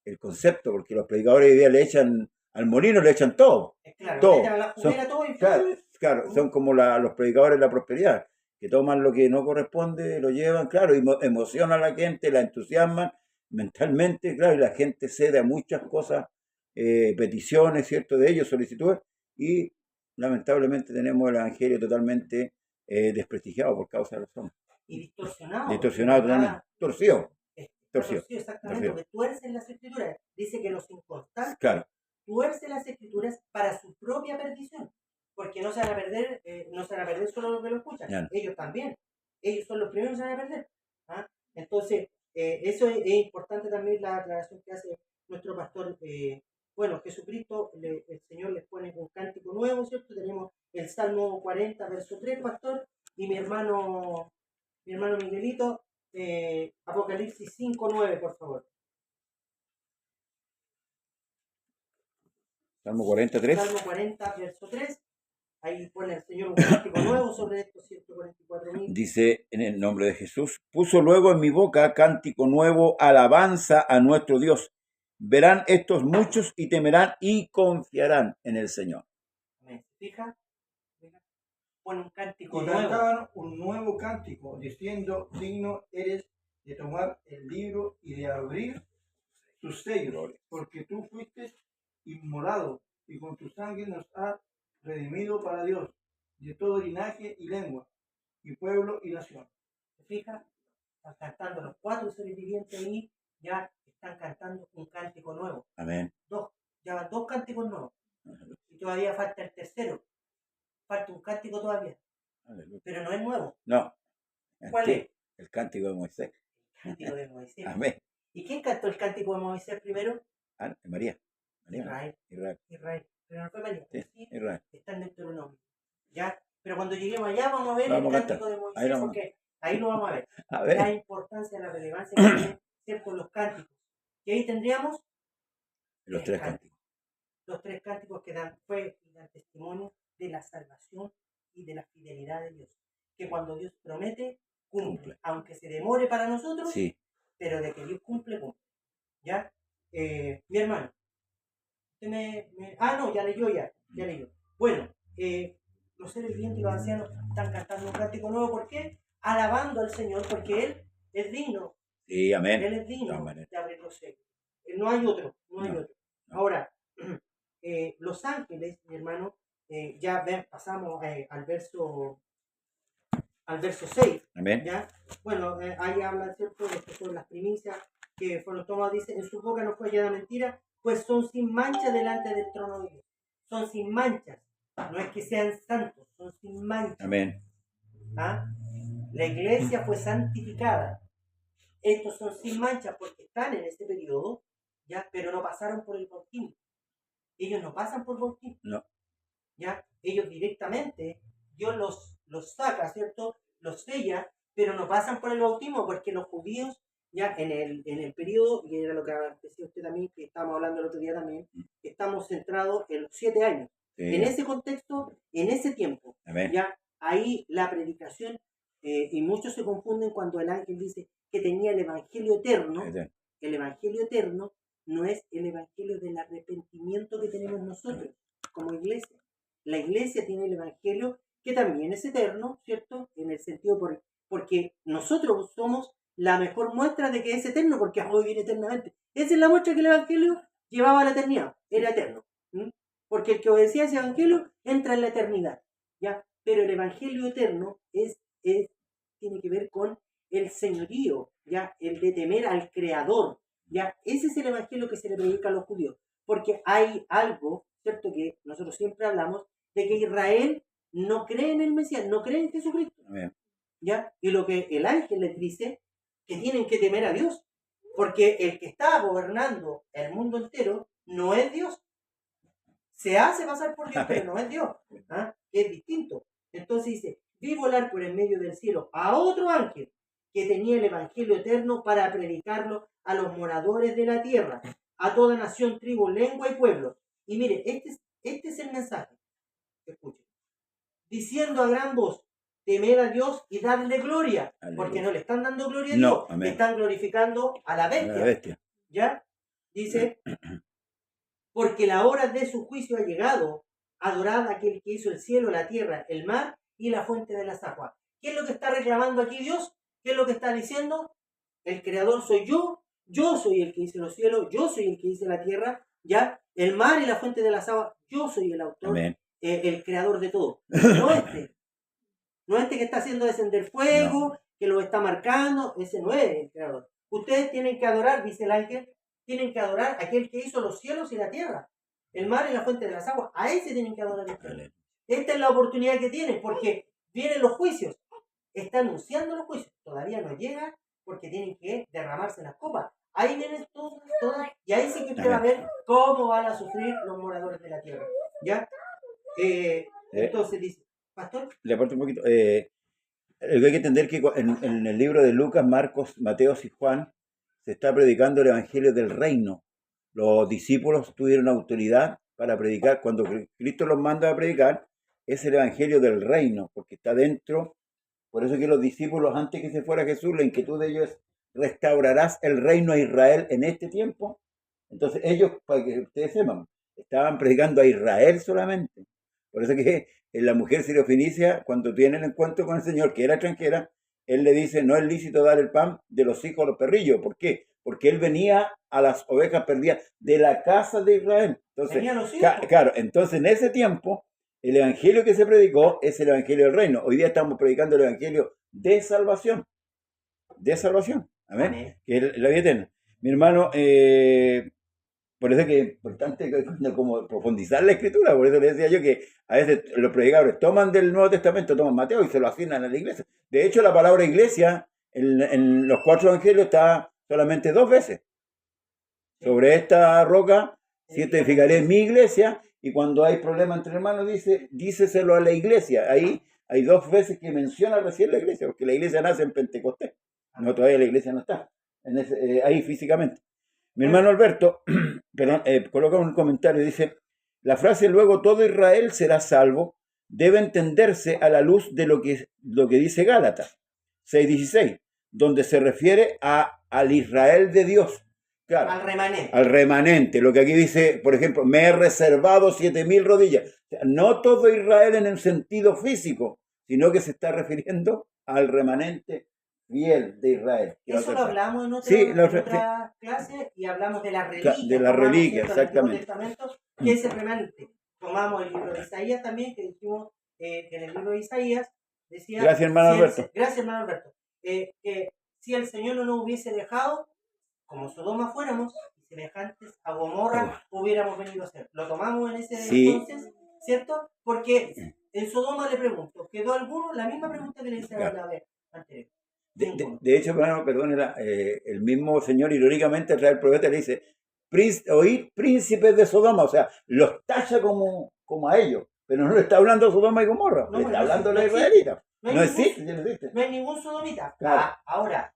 el concepto, porque los predicadores hoy día le echan al molino, le echan todo. Claro, todo. le echan a la juguera todo y Claro, son como los predicadores de la prosperidad, que toman lo que no corresponde, lo llevan, claro, y emocionan a la gente, la entusiasman mentalmente, claro, y la gente cede a muchas cosas peticiones, ¿cierto?, de ellos, solicitudes, y lamentablemente tenemos el Evangelio totalmente desprestigiado por causa de los hombres. Y distorsionado. Distorsionado totalmente. Torcido. Torcido, exactamente, porque tuercen las escrituras. Dice que los inconstantes Claro. tuercen las escrituras para su propia perdición. Porque no se van a perder, no se van a perder solo los que lo escuchan. Claro. Ellos también. Ellos son los primeros que se van a perder. ¿Ah? Entonces, eso es importante también la aclaración que hace nuestro pastor. Bueno, Jesucristo, el Señor les pone un cántico nuevo, ¿cierto? Tenemos el Salmo 40, verso 3, pastor, y mi hermano Miguelito, Apocalipsis 5, 9, por favor. Salmo 43. Salmo 40, verso 3. Ahí pone el Señor un cántico nuevo sobre estos 144.000. Dice, en el nombre de Jesús, puso luego en mi boca cántico nuevo, alabanza a nuestro Dios. Verán estos muchos y temerán y confiarán en el Señor. ¿Me fija? Pone un cántico Y nuevo. cantaban un nuevo cántico, diciendo, digno eres de tomar el libro y de abrir sus sellos, porque tú fuiste inmolado y con tu sangre nos has redimido para Dios, de todo linaje y lengua, y pueblo y nación. ¿Se fija? Están cantando los 4 seres vivientes y ya están cantando un cántico nuevo. Amén. Ya van 2 cánticos nuevos. Y todavía falta el tercero. Falta un cántico todavía. Aleluya. Pero no es nuevo. No. ¿Cuál es? El cántico de Moisés. El cántico de Moisés. Amén. ¿Y quién cantó el cántico de Moisés primero? María. Israel. Pero no fue María. Sí, Israel. Está en Deuteronomio. ¿Ya? Pero cuando lleguemos allá vamos a ver Vamos el a cántico de Ahí Moisés, lo porque ahí lo vamos a ver. A ver. La importancia, la relevancia que tienen, ¿cierto?, los cánticos. Y ahí tendríamos Los 3 cánticos. los 3 cánticos que dan fe y dan testimonio de la salvación y de la fidelidad de Dios. Que cuando Dios promete, cumple. Aunque se demore para nosotros, Sí. pero de que Dios cumple, cumple. ¿Ya? Mi hermano. Usted no, ya leyó. Bueno, los seres vivientes y los ancianos están cantando un cántico nuevo. ¿Por qué? Alabando al Señor, porque Él es digno. Sí, amén. Él es digno De todas maneras. de abrir los sellos. No hay otro. No. Ahora, los ángeles, mi hermano, pasamos al verso 6. Amén. ¿Ya? Bueno, ahí habla, ¿cierto?, de que son las primicias que fueron tomadas. Dice, en su boca no fue hallada mentira, pues son sin mancha delante del trono de Dios. Son sin manchas. No es que sean santos, son sin manchas. Amén. ¿Ah? La iglesia fue santificada. Estos son sin manchas porque están en este periodo, ¿ya? Pero no pasaron por el bautismo. Ellos no pasan por bautismo. No. ¿Ya? Ellos directamente, Dios los saca, ¿cierto? Los sella, pero no pasan por el bautismo porque los judíos, ya en el periodo, y era lo que decía usted también, que estábamos hablando el otro día también, estamos centrados en los 7 años. Sí. En ese contexto, en ese tiempo, Amén. ya ahí la predicación, y muchos se confunden cuando el ángel dice que tenía el evangelio eterno. El evangelio eterno no es el evangelio del arrepentimiento que tenemos nosotros como iglesia. La iglesia tiene el evangelio que también es eterno, ¿cierto? En el sentido porque nosotros somos la mejor muestra de que es eterno, porque vamos a vivir eternamente. Esa es la muestra que el evangelio llevaba a la eternidad, era eterno. Porque el que obedecía ese evangelio entra en la eternidad, ¿ya? Pero el evangelio eterno tiene que ver con el señorío, ¿ya? El de temer al Creador, ¿ya? Ese es el evangelio que se le predica a los judíos, porque hay algo, ¿cierto?, que nosotros siempre hablamos, de que Israel no cree en el Mesías, no cree en Jesucristo. Amén. ¿Ya? Y lo que el ángel les dice, que tienen que temer a Dios, porque el que está gobernando el mundo entero no es Dios. Se hace pasar por Dios, pero no es Dios. ¿Ah? Es distinto. Entonces dice, vi volar por en medio del cielo a otro ángel que tenía el evangelio eterno para predicarlo a los moradores de la tierra, a toda nación, tribu, lengua y pueblo. Y mire, este es el mensaje. Escuchen. Diciendo a gran voz, temed a Dios y dadle gloria. Aleluya. Porque no le están dando gloria a No, Dios, amén. están glorificando a la bestia. La bestia. ¿Ya? Dice, porque la hora de su juicio ha llegado. Adorad a aquel que hizo el cielo, la tierra, el mar y la fuente de las aguas. ¿Qué es lo que está reclamando aquí Dios? ¿Qué es lo que está diciendo? El creador soy yo soy el que hice los cielos, yo soy el que hice la tierra, ¿ya? el mar y la fuente de las aguas, yo soy el autor, Amén. El creador de todo. No este. No este que está haciendo descender fuego, que lo está marcando, ese no es el creador. Ustedes tienen que adorar, dice el ángel, tienen que adorar a aquel que hizo los cielos y la tierra, el mar y la fuente de las aguas. A ese tienen que adorar ustedes. Esta es la oportunidad que tienen, porque vienen los juicios. Está anunciando los juicios. Todavía no llega, porque tienen que derramarse las copas. Ahí vienen todas, y ahí sí que usted va a ver cómo van a sufrir los moradores de la tierra. ¿Ya? Entonces dice, pastor. Le aporto un poquito. Hay que entender que en el libro de Lucas, Marcos, Mateo y Juan se está predicando el evangelio del reino. Los discípulos tuvieron autoridad para predicar. Cuando Cristo los manda a predicar, es el evangelio del reino, porque está dentro. Por eso que los discípulos, antes que se fuera Jesús, la inquietud de ellos es: ¿restaurarás el reino a Israel en este tiempo? Entonces ellos, para que ustedes sepan, estaban predicando a Israel solamente. Por eso que la mujer sirofenicia, cuando tiene el encuentro con el Señor, que era extranjera, él le dice: no es lícito dar el pan de los hijos a los perrillos. ¿Por qué? Porque él venía a las ovejas perdidas de la casa de Israel. Entonces, claro, entonces en ese tiempo, el evangelio que se predicó es el evangelio del reino. Hoy día estamos predicando el evangelio de salvación. De salvación. Amén. Amén. Que es la vida eterna. Mi hermano, por eso que es importante como profundizar la escritura. Por eso le decía yo que a veces los predicadores toman del Nuevo Testamento, toman Mateo y se lo asignan a la iglesia. De hecho, la palabra iglesia en los 4 evangelios está solamente 2 veces. Sobre esta roca edificaré mi iglesia, y cuando hay problema entre hermanos díceselo a la iglesia. Ahí hay 2 veces que menciona recién la iglesia, porque la iglesia nace en Pentecostés. No, todavía la iglesia no está ahí físicamente. Mi hermano Alberto, perdón, coloca un comentario, dice: la frase "luego todo Israel será salvo" debe entenderse a la luz de lo que dice Gálatas 6:16, donde se refiere al Israel de Dios. Claro, al remanente. Lo que aquí dice, por ejemplo, me he reservado 7.000 rodillas. O sea, no todo Israel en el sentido físico, sino que se está refiriendo al remanente fiel de Israel. Eso lo hablamos en otra clase, y hablamos de la reliquia. De la reliquia, exactamente. Que es el remanente. Tomamos el libro de Isaías también, que dijimos que en el libro de Isaías decía... Gracias, hermano Alberto. Gracias, hermano Alberto. Que si el Señor no nos hubiese dejado, como Sodoma fuéramos, y semejantes a Gomorra hubiéramos venido a ser. Lo tomamos en ese entonces, ¿cierto? Porque en Sodoma le pregunto, ¿quedó alguno? La misma pregunta que le hice a la vez anterior. De hecho, hermano, perdón, el mismo Señor irónicamente trae el profeta y le dice: oíd príncipes de Sodoma, o sea, los tacha como a ellos, pero no le está hablando a Sodoma y Gomorra, le está hablando a la israelita. No existe. No hay ningún sodomita. Claro. Ahora,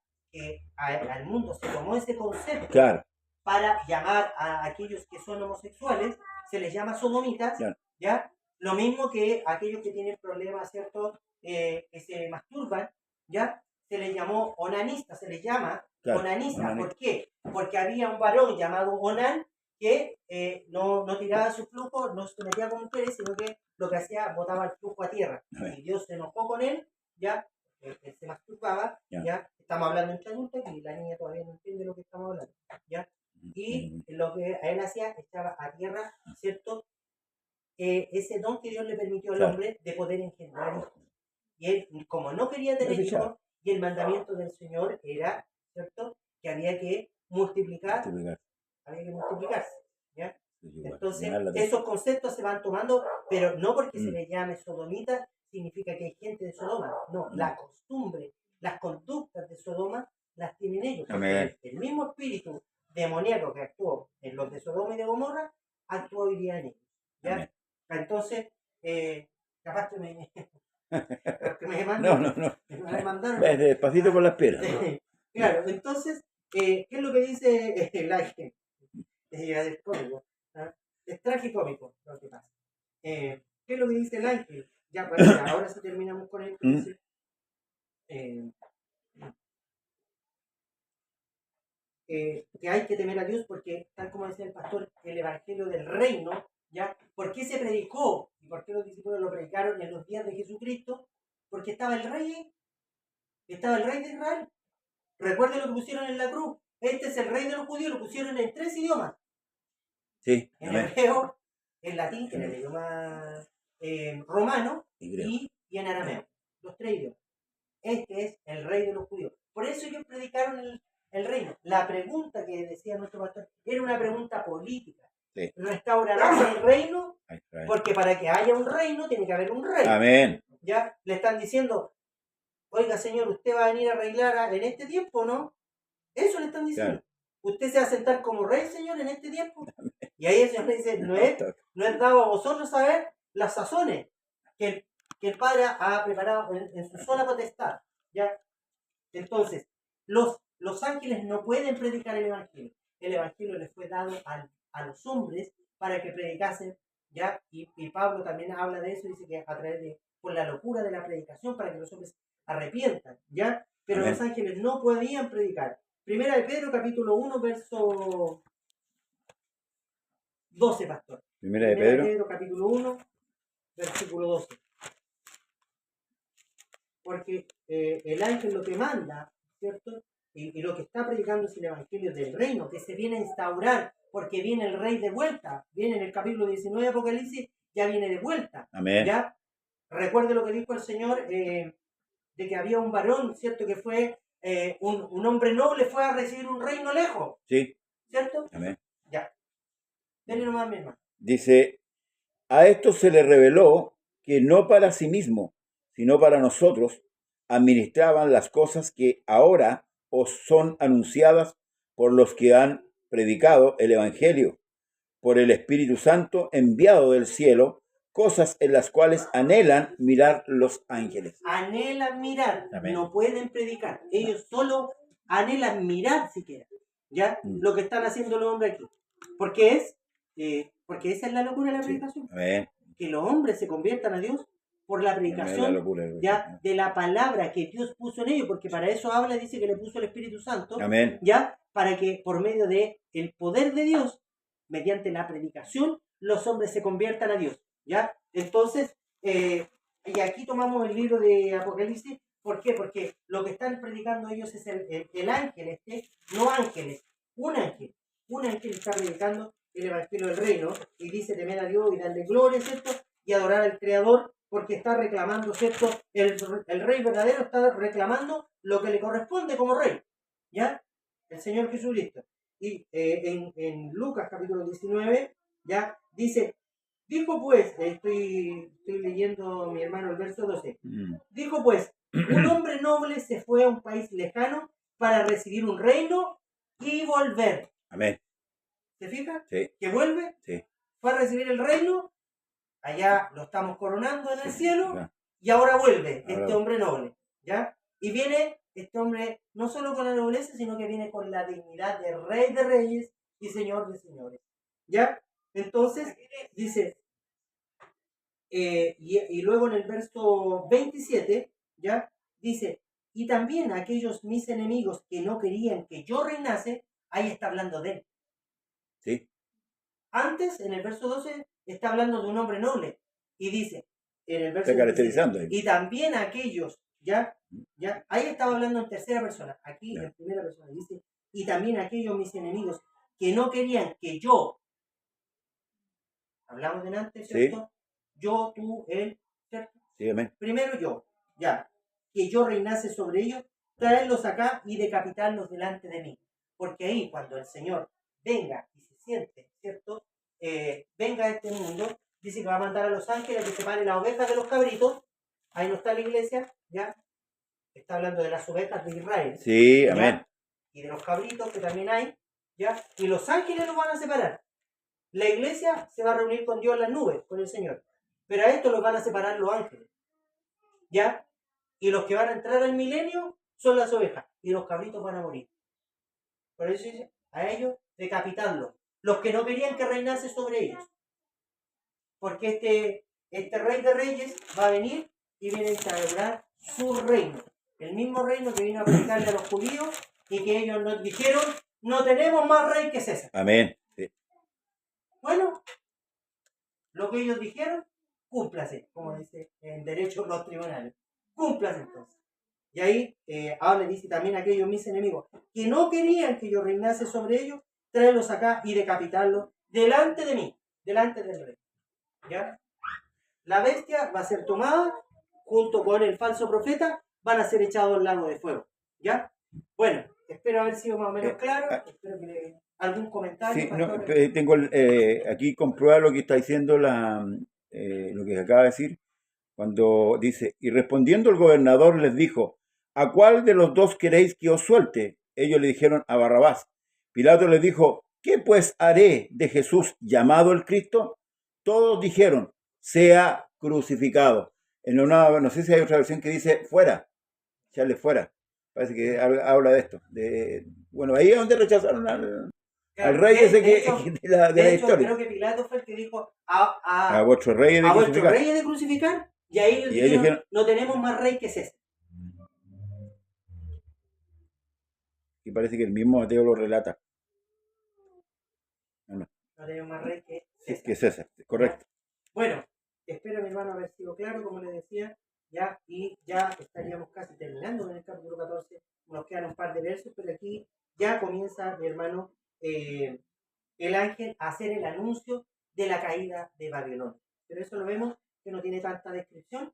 al mundo se tomó ese concepto, claro, para llamar a aquellos que son homosexuales, se les llama sodomitas, claro. ¿Ya? Lo mismo que aquellos que tienen problemas, ¿cierto? Que se masturban, ¿ya? Se les llamó onanista, se les llama onanista. ¿Por qué? Porque había un varón llamado Onán que no tiraba su flujo, no se metía con mujeres, sino que lo que hacía, botaba el flujo a tierra. Y Dios se enojó con él, ¿ya? Él se masturbaba, ¿ya? Estamos hablando entre adultos y la niña todavía no entiende lo que estamos hablando, ¿ya? Y lo que a él hacía, echaba a tierra, ¿cierto? Ese don que Dios le permitió al hombre de poder engendrar hijos. Y él, como no quería tener hijos, y el mandamiento del Señor era, ¿cierto?, que había que multiplicarse, ¿ya? Entonces, esos conceptos se van tomando, pero no porque se le llame sodomita, significa que hay gente de Sodoma. No, la costumbre, las conductas de Sodoma las tienen ellos. El mismo espíritu demoníaco que actuó en los de Sodoma y de Gomorra, actuó hoy día en ellos, ¿ya? Entonces, capaz que me... me mandaron. Despacito con las peras. Claro, entonces, ¿qué es lo que dice el ángel? Es cómico, ¿no? Es tragicómico lo que pasa. ¿Qué es lo que dice el ángel? Ya, bueno, ahora sí terminamos con esto. Que hay que temer a Dios porque, tal como decía el pastor, el evangelio del reino, ¿ya? ¿Por qué se predicó? ¿Y por qué los discípulos lo predicaron en los días de Jesucristo? Porque estaba el rey de Israel. Recuerden lo que pusieron en la cruz. Este es el rey de los judíos, lo pusieron en 3 idiomas. Sí, En amén. hebreo, en latín, que es el idioma romano, Y griego. y en arameo. Los tres idiomas. Este es el rey de los judíos. Por eso ellos predicaron el reino. La pregunta que decía nuestro pastor era una pregunta política. Sí. ¿Restaurarás el reino? Ahí está. Porque para que haya un reino tiene que haber un rey. Amén. Ya le están diciendo, oiga señor, ¿usted va a venir a arreglar en este tiempo o no? Eso le están diciendo. Claro. ¿Usted se va a sentar como rey, señor, en este tiempo? Y ahí el Señor le dice, no es dado a vosotros saber las sazones que el Padre ha preparado en su sola potestad. ¿Ya? Entonces, los ángeles no pueden predicar el Evangelio. El Evangelio les fue dado a los hombres para que predicasen, ¿ya? Y Pablo también habla de eso, dice que a través de, por la locura de la predicación, para que los hombres arrepientan, ¿ya? Pero Amén. los ángeles no podían predicar. Primera de Pedro, capítulo 1, verso 12, pastor. Primera de Pedro. Capítulo 1, versículo 12. Porque el ángel lo que manda, ¿cierto? Y lo que está predicando es el evangelio del reino, que se viene a instaurar, porque viene el rey de vuelta. Viene en el capítulo 19 de Apocalipsis, ya viene de vuelta. Amén. ¿Ya? Recuerde lo que dijo el Señor, de que había un varón, ¿cierto? Que fue un hombre noble, fue a recibir un reino lejos. Sí. ¿Cierto? Amén. Ya. Denle nomás, mi hermano. Dice, a esto se le reveló que no para sí mismo, sino para nosotros, administraban las cosas que ahora os son anunciadas por los que han predicado el Evangelio, por el Espíritu Santo enviado del cielo, cosas en las cuales anhelan mirar los ángeles. Anhelan mirar, Amén. no pueden predicar. Ellos solo anhelan mirar siquiera. ¿Ya? Lo que están haciendo los hombres aquí. Porque esa es la locura de la predicación. Amén. Que los hombres se conviertan a Dios por la predicación ya de la palabra que Dios puso en ellos, porque para eso habla, dice que le puso el Espíritu Santo. Amén. Ya, para que por medio de el poder de Dios, mediante la predicación, los hombres se conviertan a Dios. ¿Ya? Entonces, y aquí tomamos el libro de Apocalipsis. ¿Por qué? Porque lo que están predicando ellos es el ángel, no ángeles, un ángel. Un ángel está predicando el Evangelio del Reino y dice temer a Dios y darle gloria, ¿cierto? Y adorar al Creador, porque está reclamando, ¿cierto? El Rey verdadero está reclamando lo que le corresponde como Rey, ¿ya? El Señor Jesucristo. Y en Lucas capítulo 19, ¿ya? Dice, dijo pues, estoy leyendo, mi hermano, el verso 12. Dijo pues, un hombre noble se fue a un país lejano para recibir un reino y volver. Amén. ¿Se fija? Sí. ¿Que vuelve? Sí. Fue a recibir el reino, allá lo estamos coronando en el cielo, Ya. y ahora vuelve Ahora este hombre noble, ¿ya? Y viene este hombre no solo con la nobleza, sino que viene con la dignidad de rey de reyes y señor de señores, ¿ya? Entonces, dice, y luego en el verso 27, ¿ya? Dice, y también aquellos mis enemigos que no querían que yo reinase, ahí está hablando de él. Sí. Antes, en el verso 12, está hablando de un hombre noble. Y dice, en el verso Está caracterizando. 17, y también aquellos, ¿ya? Ahí estaba hablando en tercera persona. Aquí Ya. en primera persona. Dice, y también aquellos mis enemigos que no querían que yo, hablamos de antes, ¿cierto? Sí. Yo, tú, él, ¿cierto? Sí, amén. Primero yo, ya. Que yo reinase sobre ellos, traerlos acá y decapitarlos delante de mí. Porque ahí, cuando el Señor venga y se siente, ¿cierto? Venga a este mundo, dice que va a mandar a los ángeles a que separen las ovejas de los cabritos. Ahí no está la iglesia, ¿ya? Está hablando de las ovejas de Israel. Sí, ¿ya? amén. Y de los cabritos que también hay, ¿ya? Y los ángeles los van a separar. La iglesia se va a reunir con Dios en las nubes, con el Señor. Pero a esto los van a separar los ángeles, ¿ya? Y los que van a entrar al milenio son las ovejas. Y los cabritos van a morir. Por eso dice, a ellos decapitarlos. Los que no querían que reinase sobre ellos. Porque este rey de reyes va a venir y viene a instaurar su reino. El mismo reino que vino a predicarle a los judíos y que ellos nos dijeron, no tenemos más rey que César. Amén. Sí. Bueno, lo que ellos dijeron, cúmplase, como dice en derecho los tribunales. Cúmplase entonces. Y ahí habla y dice también a aquellos mis enemigos que no querían que yo reinase sobre ellos, traerlos acá y decapitarlos delante de mí, delante del rey. ¿Ya? La bestia va a ser tomada junto con el falso profeta, van a ser echados al lago de fuego. ¿Ya? Bueno, espero haber sido más o menos claro. Espero que algún comentario. Sí, no, pastor. tengo aquí comprueba lo que está diciendo lo que acaba de decir, cuando dice, y respondiendo el gobernador les dijo, ¿a cuál de los dos queréis que os suelte? Ellos le dijeron, a Barrabás. Pilato les dijo, ¿qué pues haré de Jesús llamado el Cristo? Todos dijeron, sea crucificado. No sé si hay otra versión que dice, fuera, echarle fuera. Parece que habla de esto. Bueno, ahí es donde rechazaron al rey ese de la historia. Creo que Pilato fue el que dijo A vuestros reyes de a vuestros crucificar. reyes de crucificar, y ahí ellos dijeron, no tenemos más rey que César. Y parece que el mismo Mateo lo relata. No tenemos más rey que César. Que César, correcto. Bueno, espero, mi hermano, haber sido claro, como les decía, ya, y ya estaríamos casi terminando en el capítulo 14. Nos quedan un par de versos, pero aquí ya comienza, mi hermano, el ángel a hacer el anuncio de la caída de Babilonia. Pero eso lo vemos que no tiene tanta descripción.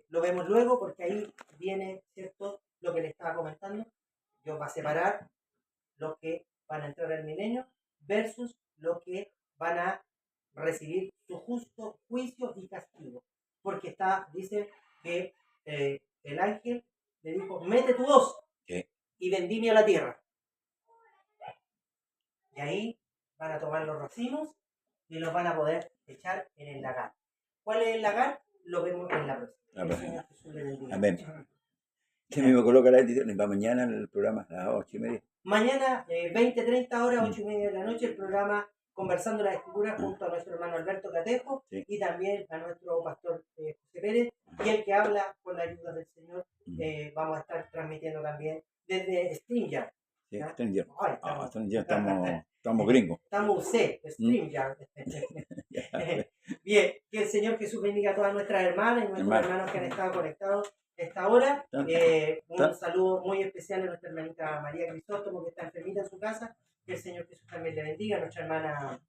Lo vemos luego porque ahí viene, ¿cierto?, lo que le estaba comentando. Dios va a separar los que van a entrar al milenio versus los que van a recibir su justo juicio y castigo. Porque dice que el ángel le dijo, mete tu hoz y vendimia la tierra. Y ahí van a tomar los racimos y los van a poder echar en el lagar. ¿Cuál es el lagar? Lo vemos en la próxima. Amén. Se me coloca la edición para mañana en el programa a las 8:30. Mañana, 20-30 horas, 8:30 de la noche, el programa Conversando las Escrituras junto a nuestro hermano Alberto Catejo y también a nuestro pastor José Pérez. Y el que habla con la ayuda del Señor, vamos a estar transmitiendo también desde StreamYard. Sí, StreamYard. Estamos gringos. Estamos StreamYard. Bien, que el Señor Jesús bendiga a todas nuestras hermanas y nuestros hermanos que han estado conectados a esta hora. Un saludo muy especial a nuestra hermanita María Crisóstomo, que está enfermita en su casa. Que el Señor Jesús también le bendiga. A nuestra hermana,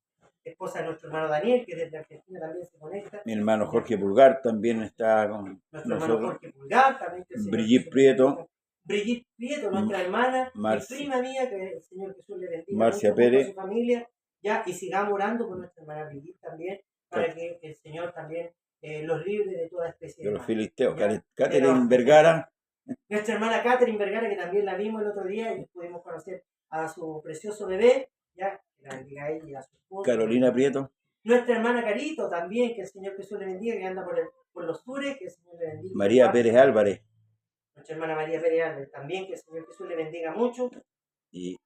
esposa de nuestro hermano Daniel, que desde Argentina también se conecta. Mi hermano Jorge Pulgar también está con nuestro hermano Jorge Pulgar, también. Brigitte Prieto. Brigitte Prieto, nuestra hermana, prima mía, que el Señor Jesús le bendiga. Marcia Pérez. A su familia, ya, y sigamos orando por nuestra hermana Brigitte también, para que el Señor también los libre de toda especie de mal. los filisteos. Catherine Vergara. Nuestra hermana Catherine Vergara, que también la vimos el otro día y pudimos conocer a su precioso bebé, ya, que la bendiga a ella y a su esposa. Carolina Prieto. Nuestra hermana Carito también, que el Señor Jesús le bendiga, que anda por los sures, que el Señor le bendiga. María Pérez Álvarez. Nuestra hermana María Pérez Álvarez también, que el Señor Jesús le bendiga mucho. Y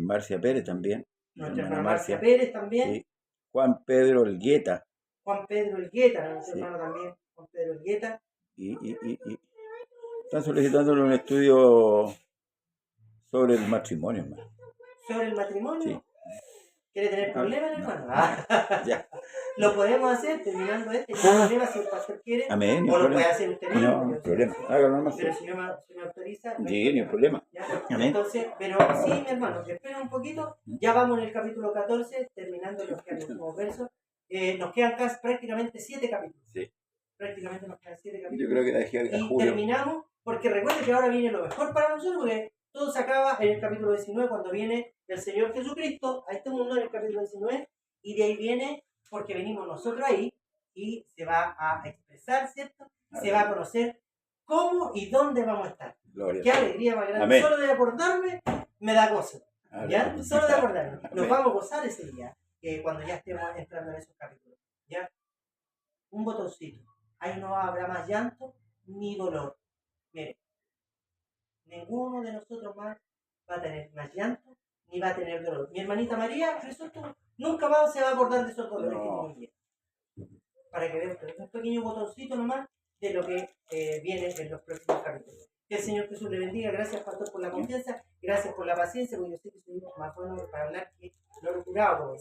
Marcia Pérez también. Nuestra hermana Marcia Pérez también. Sí. Juan Pedro Elgueta. Juan Pedro Elgueta, nuestro hermano también, Juan Pedro Elgueta. Y están solicitándole un estudio sobre el matrimonio, hermano. ¿Sobre el matrimonio? Sí. ¿Quiere tener problemas, hermano? Ya. Lo podemos hacer terminando no hay problema si el pastor quiere. Amén. O lo puede hacer usted mismo. No, no hay problema. Hágalo nomás. Pero si me autoriza. Sí, no hay problema. Amén. Entonces, pero sí, mi hermano, esperen un poquito. Ya vamos en el capítulo 14, terminando los últimos versos. Nos quedan casi prácticamente 7 capítulos. Sí. Prácticamente nos quedan 7 capítulos. Yo creo que la dejé a y Julio. Terminamos, porque recuerden que ahora viene lo mejor para nosotros, porque todo se acaba en el capítulo 19, cuando viene el Señor Jesucristo a este mundo en el capítulo 19, y de ahí viene, porque venimos nosotros ahí, y se va a expresar, ¿cierto? Se va a conocer cómo y dónde vamos a estar. Gloria. Qué alegría más grande. Amén. Solo de acordarme, me da gozo. ¿Ya? Solo de acordarme. Nos Amén. vamos a gozar ese día, cuando ya estemos entrando en esos capítulos. ¿Ya? Un botoncito. Ahí no habrá más llanto ni dolor. Mire, ninguno de nosotros más va a tener más llanto ni va a tener dolor. Mi hermanita María, nunca más se va a acordar de esos dolores que tiene hoy día. Para que vean un pequeño botoncito nomás de lo que viene en los próximos capítulos. Que el Señor Jesús le bendiga. Gracias, pastor, por la confianza. Gracias por la paciencia, porque yo sé que soy más bueno para hablar que lo curado.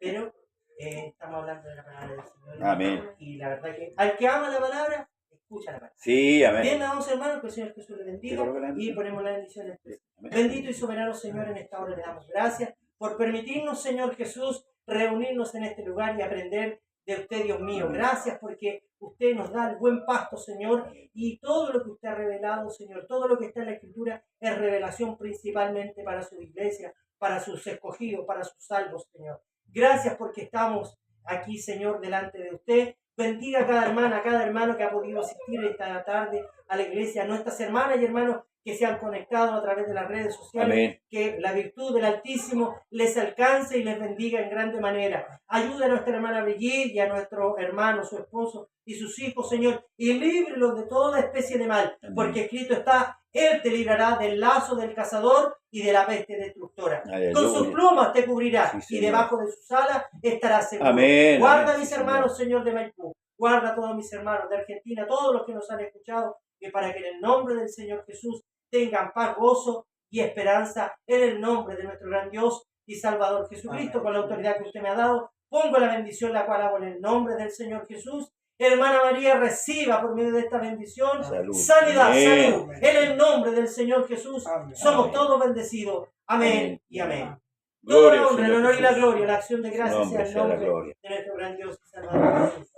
Pero estamos hablando de la palabra del Señor. Amén. Y la verdad que al que ama la palabra, escucha la palabra. Sí, amén. Bien, amados hermanos, que el Señor Jesús le bendiga y ponemos la bendición en Cristo. Bendito y soberano Señor, en esta hora le damos gracias por permitirnos, Señor Jesús, reunirnos en este lugar y aprender de usted, Dios mío. Gracias porque usted nos da el buen pasto, Señor, y todo lo que usted ha revelado, Señor, todo lo que está en la Escritura es revelación principalmente para su iglesia, para sus escogidos, para sus salvos, Señor. Gracias porque estamos aquí, Señor, delante de usted. Bendiga a cada hermana, a cada hermano que ha podido asistir esta tarde a la iglesia, a nuestras hermanas y hermanos que se han conectado a través de las redes sociales. Amén. Que la virtud del Altísimo les alcance y les bendiga en grande manera. Ayuda a nuestra hermana Brigitte y a nuestro hermano, su esposo y sus hijos, Señor, y líbrelos de toda especie de mal, Amén. porque escrito está: Él te librará del lazo del cazador y de la peste destructora. Aleluya. Con sus plumas te cubrirá, Sí, y Señor. debajo de sus alas estarás seguro. Amén. Guarda Amén. a mis Sí, hermanos, Señor, de Maipú. Guarda a todos mis hermanos de Argentina, todos los que nos han escuchado, que para que en el nombre del Señor Jesús tengan paz, gozo y esperanza, en el nombre de nuestro gran Dios y Salvador Jesucristo. Con la autoridad que usted me ha dado, pongo la bendición, la cual hago en el nombre del Señor Jesús. Hermana María, reciba por medio de esta bendición Salud. sanidad, Amén. salud, en el nombre del Señor Jesús. Amén. Somos Amén. todos bendecidos. Amén, Amén. y amén. Gloria Toda al la honra, el Señor honor y la Jesús. gloria, la acción de gracias Nombre sea el sea la nombre gloria. de nuestro gran Dios y Salvador Jesús.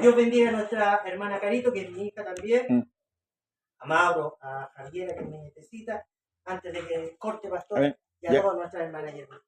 Dios bendiga a nuestra hermana Carito, que es mi hija también, a Mauro, a Javiera, que es mi nietecita, antes de que corte, pastor, Amén. y a Ya. todas nuestras hermanas y hermanos.